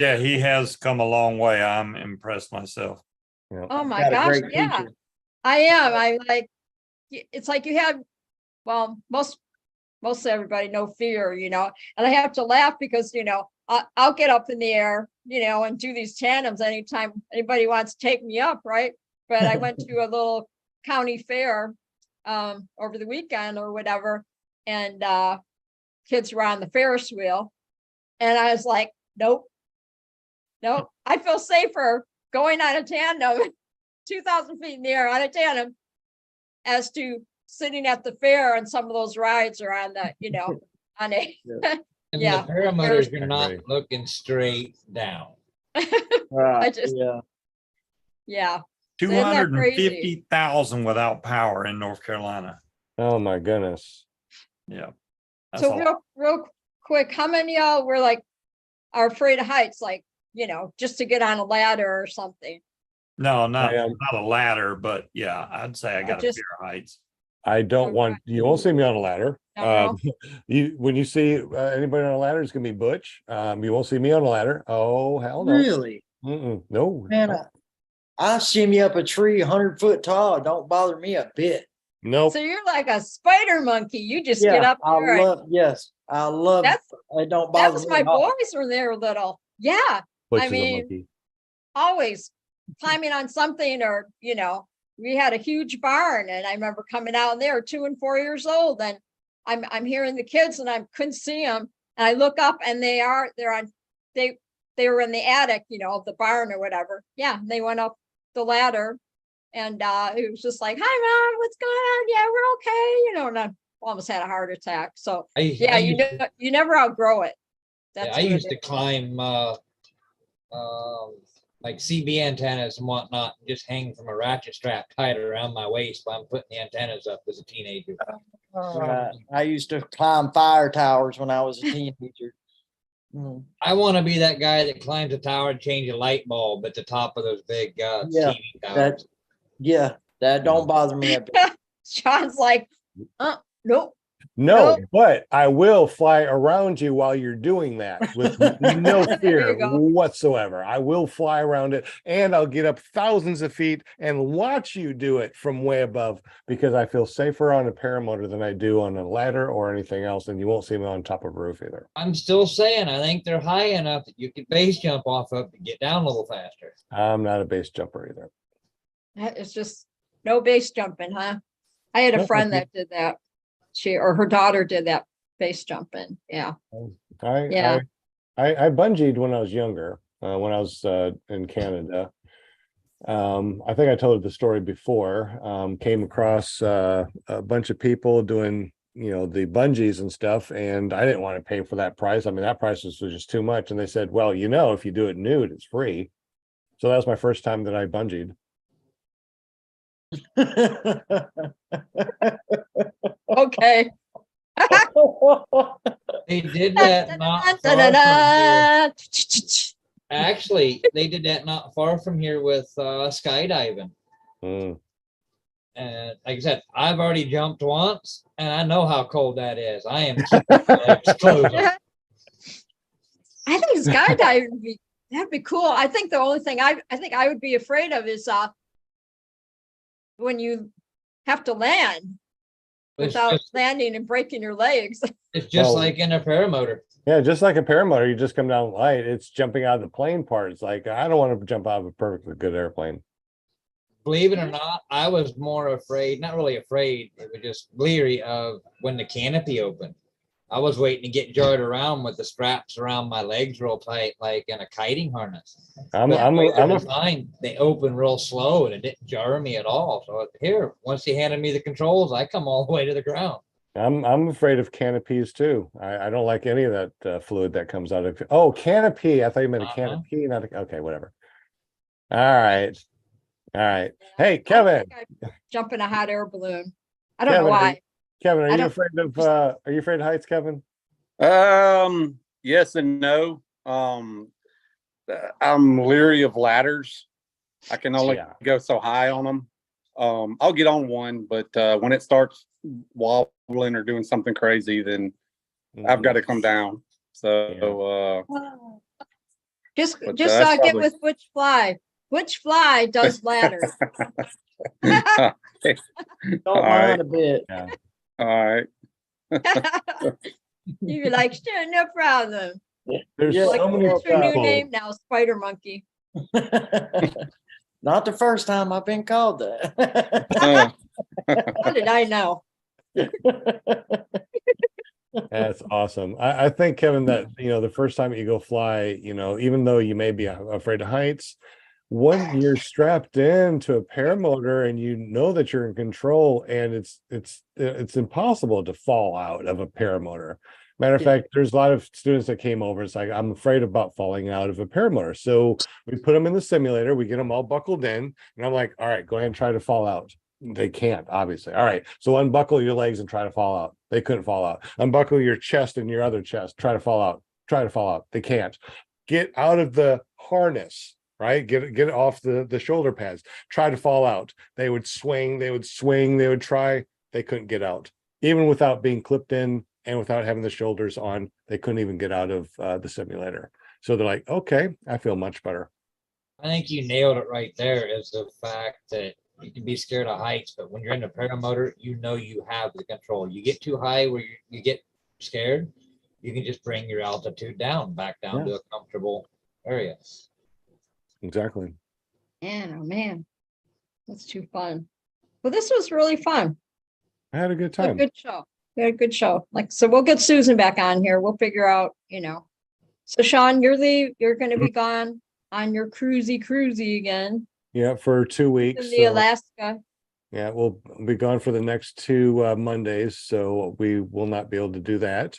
S2: Yeah, he has come a long way. I'm impressed myself.
S1: Yeah.
S7: Oh my gosh, yeah.
S8: Teacher.
S7: I am. I like, it's like you have, well, most everybody no fear, and I have to laugh because, I'll get up in the air, and do these tandems anytime anybody wants to take me up, right? But I went to a little county fair over the weekend or whatever, and kids were on the Ferris wheel. And I was like, nope. I feel safer going on a tandem, 2,000 feet in the air on a tandem, as to sitting at the fair on some of those rides or on the, on a,
S5: And
S7: yeah.
S5: the paramotors, you're
S1: Right.
S5: not looking straight down.
S7: I just,
S8: Yeah.
S7: Isn't that crazy?
S2: 250,000 without power in North Carolina.
S1: Oh my goodness.
S2: Yeah. That's
S7: so
S2: all.
S7: real quick, how many of y'all were like, are afraid of heights, like, just to get on a ladder or something?
S2: No, not
S1: I am.
S2: a ladder, but yeah, I'd say I got a
S7: just-
S2: fear of heights.
S1: I don't
S7: Okay.
S1: want, you won't see me on a ladder.
S7: No.
S1: When you see anybody on a ladder, it's gonna be Butch. You won't see me on a ladder. Oh, hell no.
S8: Really?
S1: No.
S8: Man, I shimmy up a tree 100 foot tall. Don't bother me a bit.
S1: Nope.
S7: So you're like a spider monkey. You just get up there.
S8: I love
S7: That's-
S8: it. Don't
S7: That
S8: bother
S7: was
S8: me
S7: my
S8: at all.
S7: boys when they were little. Yeah,
S1: Butch
S7: I
S1: is a
S7: mean,
S1: monkey.
S7: always climbing on something, or we had a huge barn, and I remember coming out, and they were 2 and 4 years old, and I'm hearing the kids, and I couldn't see them, and I look up, and they were in the attic, of the barn or whatever. Yeah, they went up the ladder, and it was just like, "Hi, Mom, what's going on? Yeah, we're okay," and I almost had a heart attack. So yeah, you never outgrow it.
S5: I used to climb like CB antennas and whatnot, and just hang from a ratchet strap tied around my waist while I'm putting the antennas up as a teenager.
S8: Right. I used to climb fire towers when I was a teenager.
S5: I want to be that guy that climbs a tower and change a light bulb at the top of those big
S8: Yeah,
S5: TV towers.
S8: That don't bother me a bit.
S7: Sean's like, nope.
S1: No,
S7: Nope.
S1: but I will fly around you while you're doing that with no
S7: There
S1: fear
S7: you go.
S1: whatsoever. I will fly around it, and I'll get up thousands of feet and watch you do it from way above, because I feel safer on a paramotor than I do on a ladder or anything else. And you won't see me on top of a roof either.
S5: I'm still saying I think they're high enough that you could base jump off of to get down a little faster.
S1: I'm not a base jumper either.
S7: It's just no base jumping, huh? I had a
S1: No,
S7: friend
S1: thank
S7: that did that. Her daughter did that base jumping. Yeah.
S1: I bungeed when I was younger, when I was in Canada. I think I told the story before. Came across a bunch of people doing, the bungees and stuff, and I didn't want to pay for that price. I mean, that price was just too much. And they said, well, if you do it nude, it's free. So that was my first time that I bungeed.
S7: Okay.
S5: They did that not far from here Actually, they did that not far from here with skydiving.
S1: Mm.
S5: And like I said, I've already jumped once, and I know how cold that is. I am keeping my legs closed.
S7: I think skydiving would be, that'd be cool. I think the only thing I think I would be afraid of is when you have to land without landing and breaking your legs.
S5: It's just
S1: Oh.
S5: like in a paramotor.
S1: Yeah, just like a paramotor, you just come down light. It's jumping out of the plane part. It's like, I don't want to jump out of a perfectly good airplane.
S5: Believe it or not, I was more afraid, not really afraid, it was just leery of when the canopy opened. I was waiting to get jarred around with the straps around my legs real tight, like in a kiting harness.
S1: I'm
S5: Designed, they open real slow and it didn't jar me at all. So here, once he handed me the controls, I come all the way to the ground.
S1: I'm afraid of canopies too. I don't like any of that fluid that comes out of. Oh, canopy. I thought you meant a canopy, not a, okay, whatever. All right. All right. Hey, Kevin.
S7: Jump in a hot air balloon. I don't know
S1: Kevin,
S7: why.
S1: Kevin,
S7: I
S1: are you
S7: don't-
S1: afraid of are you afraid of heights, Kevin?
S9: Yes and no. I'm leery of ladders. I can only
S1: Yeah.
S9: go so high on them. I'll get on one, but when it starts wobbling or doing something crazy, then I've got to come down. So
S7: Just
S9: But,
S7: just
S9: that's
S7: get
S9: probably-
S7: with Butch Fly. Butch Fly does ladders.
S8: Don't
S9: All
S8: mind a bit.
S9: all right.
S7: You'd be like, sure, no problem.
S1: There's
S8: Yeah.
S7: Like,
S1: so many
S7: what's your new
S1: people.
S7: name now? Spider Monkey.
S8: Not the first time I've been called that.
S7: How did I know?
S1: That's awesome. I think, Kevin, that, the first time you go fly, even though you may be afraid of heights, when you're strapped into a paramotor and you know that you're in control, and it's impossible to fall out of a paramotor. Matter of fact, there's a lot of students that came over. It's like, I'm afraid about falling out of a paramotor. So we put them in the simulator, we get them all buckled in, and I'm like, all right, go ahead and try to fall out. They can't, obviously. All right, so unbuckle your legs and try to fall out. They couldn't fall out. Unbuckle your chest and your other chest. Try to fall out. Try to fall out. They can't. Get out of the harness, right? Get it off the shoulder pads. Try to fall out. They would swing. They would swing. They would try. They couldn't get out, even without being clipped in and without having the shoulders on. They couldn't even get out of the simulator. So they're like, okay, I feel much better.
S5: I think you nailed it right there, is the fact that you can be scared of heights, but when you're in a paramotor, you know you have the control. You get too high where you get scared, you can just bring your altitude back down to a comfortable area.
S1: Exactly.
S7: Man, oh man, that's too fun. Well, this was really fun.
S1: I had a good
S7: It was a
S1: time.
S7: good show. We had a good show. So we'll get Susan back on here. We'll figure out, So Sean, you're going to be gone on your cruisy again
S1: Yeah, for 2 weeks.
S7: in the
S1: so-
S7: Alaska.
S1: Yeah, we'll be gone for the next 2 Mondays, so we will not be able to do that.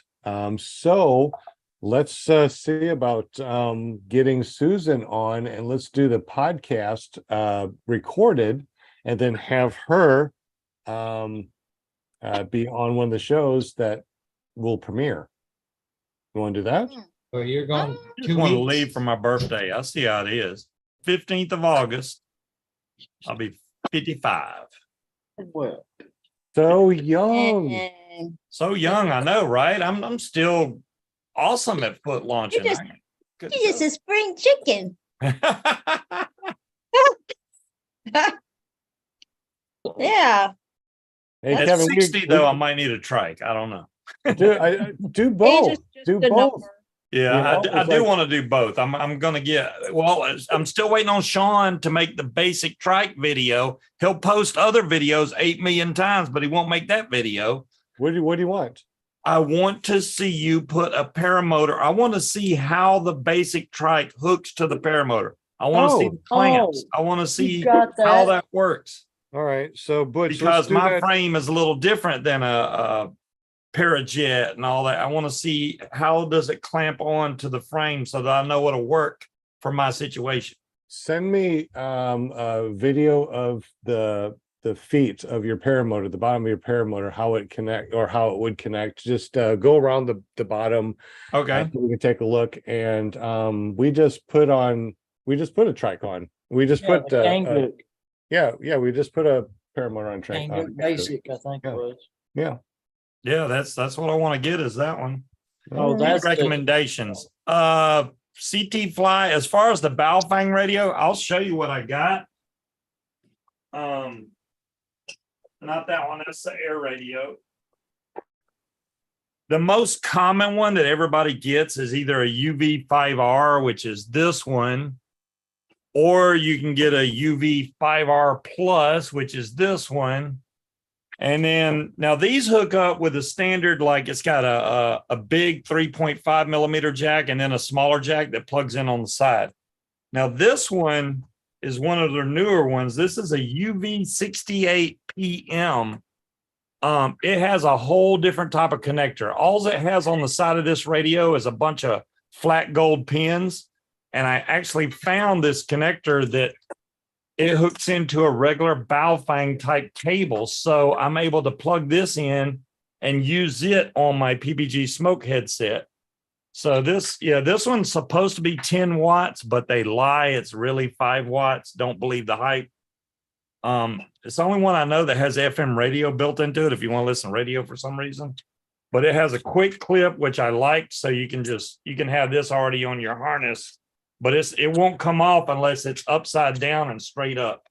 S1: So let's see about getting Susan on, and let's do the podcast recorded, and then have her be on one of the shows that will premiere. You want to do that?
S5: So you're going
S7: Oh.
S2: Just
S5: 2
S2: want to
S5: weeks.
S2: leave for my birthday. I see how it is. 15th of August. I'll be 55.
S8: Well,
S1: So young.
S7: And
S2: So young, I know, right? I'm still awesome at foot launching.
S7: just-
S2: I- good
S7: you're just a spring chicken.
S2: stuff.
S7: Yeah.
S1: Hey,
S2: At
S1: Kevin,
S2: 60 though, I might need a trike. I don't know.
S1: do
S7: Age
S1: both.
S7: is just
S1: Do
S7: a
S1: both.
S7: number.
S2: Yeah,
S1: You know,
S2: I
S1: it's
S2: do
S1: like-
S2: want to do both. I'm gonna get. Well, I'm still waiting on Sean to make the basic trike video. He'll post other videos 8 million times, but he won't make that video.
S1: What do you want?
S2: I want to see you put a paramotor. I want to see how the basic trike hooks to the paramotor. I want to see the clamps. I want to see
S8: got
S2: how
S8: that.
S2: that works.
S1: All right, so Butch, let's
S2: Because
S1: do
S2: my
S1: that.
S2: frame is a little different than a Parajet and all that. I want to see how does it clamp on to the frame so that I know what'll work for my situation.
S1: Send me a video of the the feet of your paramotor, the bottom of your paramotor, how it connect or how it would connect. Just go around the bottom.
S2: Okay.
S1: So we can take a look. And we just put a trike on. We just put yeah, we just put a paramotor on trike on.
S8: Basic, I think it was.
S1: Yeah.
S2: Yeah, that's what I want to get is that one.
S8: Oh, that's the-
S2: Recommendations. CT Fly, as far as the Baofeng radio, I'll show you what I got. Not that one, that's the air radio. The most common one that everybody gets is either a UV5R, which is this one, or you can get a UV5R Plus, which is this one. And then now these hook up with a standard, like it's got a big 3.5 millimeter jack and then a smaller jack that plugs in on the side. Now this one is one of their newer ones. This is a UV68 PM. It has a whole different type of connector. All it has on the side of this radio is a bunch of flat gold pins. And I actually found this connector that it hooks into a regular Baofeng type cable. So I'm able to plug this in and use it on my PPG smoke headset. So this one's supposed to be 10 watts, but they lie. It's really 5 watts. Don't believe the hype. It's the only one I know that has FM radio built into it if you want to listen to radio for some reason. But it has a quick clip, which I liked. So you can have this already on your harness. But it won't come off unless it's upside down and straight up.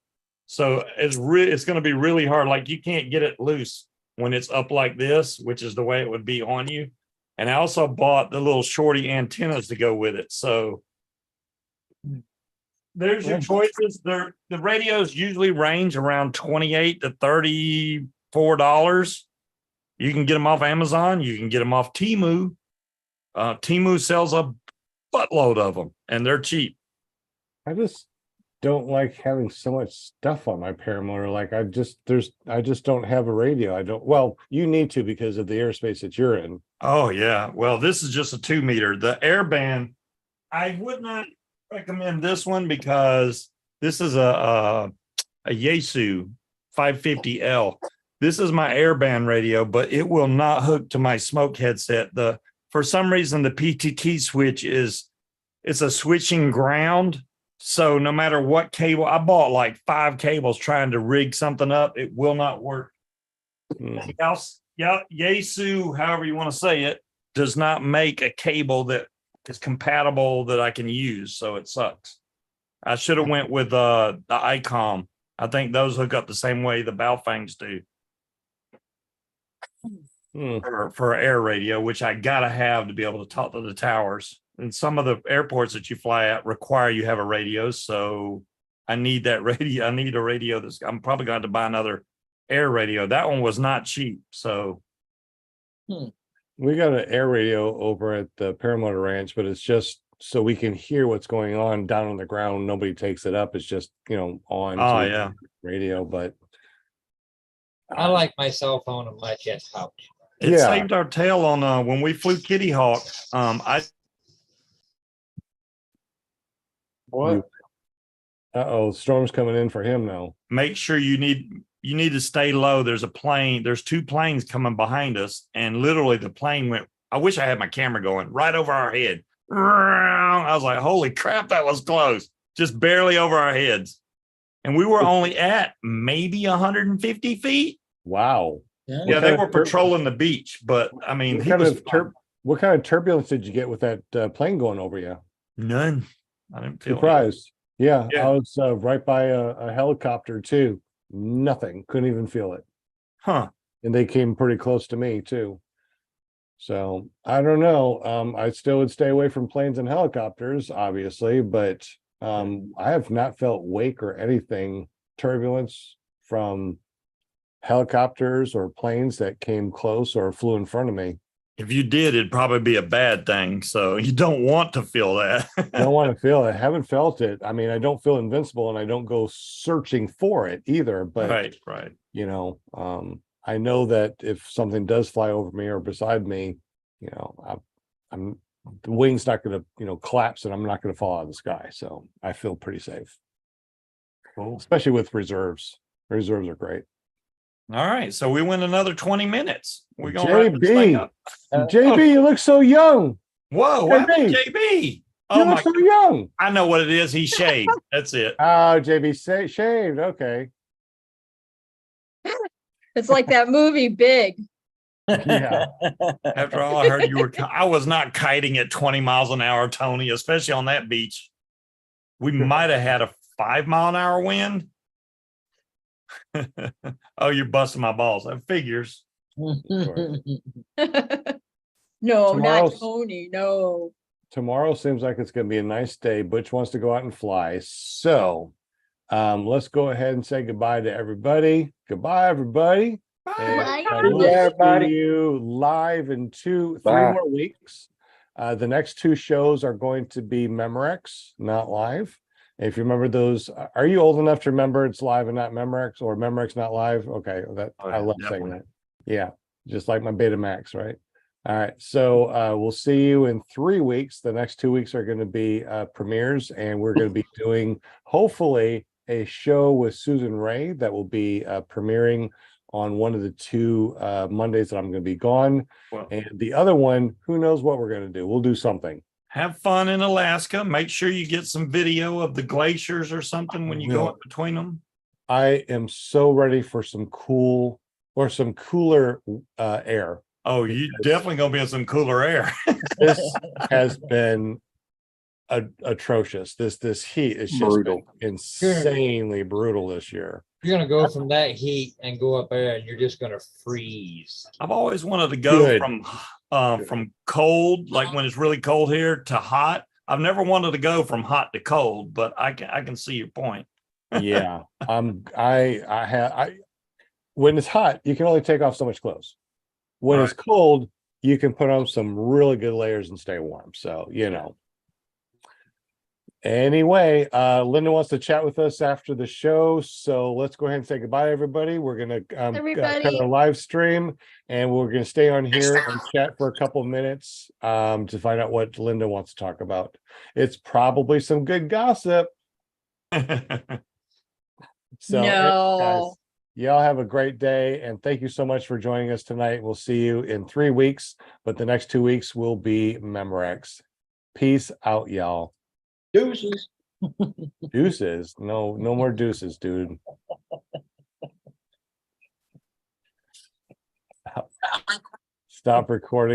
S2: So it's going to be really hard. Like you can't get it loose when it's up like this, which is the way it would be on you. And I also bought the little shorty antennas to go with it. So there's your choices. The radios usually range around $28 to $34. You can get them off Amazon. You can get them off Temu. Temu sells a buttload of them and they're cheap.
S1: I just don't like having so much stuff on my paramotor. Like I just don't have a radio. Well, you need to because of the airspace that you're in.
S2: Oh yeah. Well, this is just a 2 meter. The airband, I would not recommend this one because this is a Yaesu 550L. This is my airband radio, but it will not hook to my smoke headset. For some reason, the PTT switch it's a switching ground. So no matter what cable, I bought like 5 cables trying to rig something up. It will not work. Yaesu, however you want to say it, does not make a cable that is compatible that I can use. So it sucks. I should have went with the ICOM. I think those hook up the same way the Baofengs do. For air radio, which I gotta have to be able to talk to the towers. And some of the airports that you fly at require you have a radio, so I need that radio. I need a radio. I'm probably going to buy another air radio. That one was not cheap, so.
S1: We got an air radio over at the Paramotor Ranch, but it's just so we can hear what's going on down on the ground. Nobody takes it up. It's just on.
S2: Oh yeah,
S1: radio. But
S5: I like my cell phone in my chest pouch.
S2: It saved our tail on when we flew Kitty Hawk.
S1: What? Storm's coming in for him now.
S2: Make sure you need to stay low. There's 2 planes coming behind us, and literally the plane went. I wish I had my camera going right over our head. I was like, holy crap, that was close. Just barely over our heads. And we were only at maybe 150 feet.
S1: Wow.
S2: Yeah, they were patrolling the beach, but I mean,
S1: what kind of turbulence did you get with that plane going over you?
S2: None. I didn't feel
S1: surprised. Yeah,
S2: Yeah.
S1: I was right by a helicopter too. Nothing. Couldn't even feel it.
S2: Huh.
S1: And they came pretty close to me too. So I don't know. I still would stay away from planes and helicopters, obviously, but I have not felt wake or anything turbulence from helicopters or planes that came close or flew in front of me.
S2: If you did, it'd probably be a bad thing. So you don't want to feel that.
S1: I don't want to feel it. I haven't felt it. I mean, I don't feel invincible and I don't go searching for it either. But
S2: right.
S1: I know that if something does fly over me or beside me, I'm the wing's not going to, collapse and I'm not going to fall out of the sky. So I feel pretty safe.
S2: Cool.
S1: Especially with reserves. Reserves are great.
S2: All right. So we went another 20 minutes. We're going to wrap this thing
S1: JB,
S2: up.
S1: JB, you look so young.
S2: Whoa. What happened to
S1: JB.
S2: JB?
S1: You
S2: Oh,
S1: look
S2: my.
S1: so young.
S2: I know what it is. He shaved. That's it.
S1: Oh, JB shaved. Okay.
S7: It's like that movie Big.
S1: Yeah.
S2: After all, I heard you were, I was not kiting at 20 miles an hour, Tony, especially on that beach. We might have had a 5-mile-an-hour wind. Oh, you're busting my balls. That figures.
S7: No,
S1: Tomorrow's-
S7: not Tony. No.
S1: Tomorrow seems like it's going to be a nice day. Butch wants to go out and fly. So let's go ahead and say goodbye to everybody. Goodbye, everybody. And
S7: Bye.
S1: I will
S8: Bye, everybody.
S1: see you live in 3
S9: Bye.
S1: more weeks. The next 2 shows are going to be Memorex, not live. If you remember those, are you old enough to remember it's live and not Memorex, or Memorex not live? Okay,
S2: Oh,
S1: I
S2: yeah,
S1: love saying
S2: definitely.
S1: that. Yeah, just like my Betamax, right? All right, so we'll see you in 3 weeks. The next 2 weeks are going to be premieres, and we're going to be doing hopefully a show with Susan Ray that will be premiering on one of the 2 Mondays that I'm going to be gone.
S2: Well,
S1: And the other one, who knows what we're going to do? We'll do something.
S2: have fun in Alaska. Make sure you get some video of the glaciers or something when you go
S1: will.
S2: up between them.
S1: I am so ready for some cool or some cooler air.
S2: Oh, you definitely gonna be in some cooler air.
S1: This has been atrocious. This heat is just
S9: Brutal.
S1: been insanely brutal this year.
S5: You're gonna go from that heat and go up there and you're just gonna freeze.
S2: I've always wanted to go
S1: Good.
S2: from cold, like when it's really cold here, to hot. I've never wanted to go from hot to cold, but I can see your point.
S1: Yeah. When it's hot, you can only take off so much clothes. When it's cold, you can put on some really good layers and stay warm. So, you know. Anyway, Linda wants to chat with us after the show. So let's go ahead and say goodbye, everybody. We're going to cut
S7: Everybody.
S1: our live stream, and we're going to stay on here and chat for a couple of minutes to find out what Linda wants to talk about. It's probably some good gossip. So
S7: No.
S1: guys, y'all have a great day, and thank you so much for joining us tonight. We'll see you in 3 weeks, but the next 2 weeks will be Memorex. Peace out, y'all.
S8: Deuces.
S1: Deuces. No more deuces, dude. Stop recording.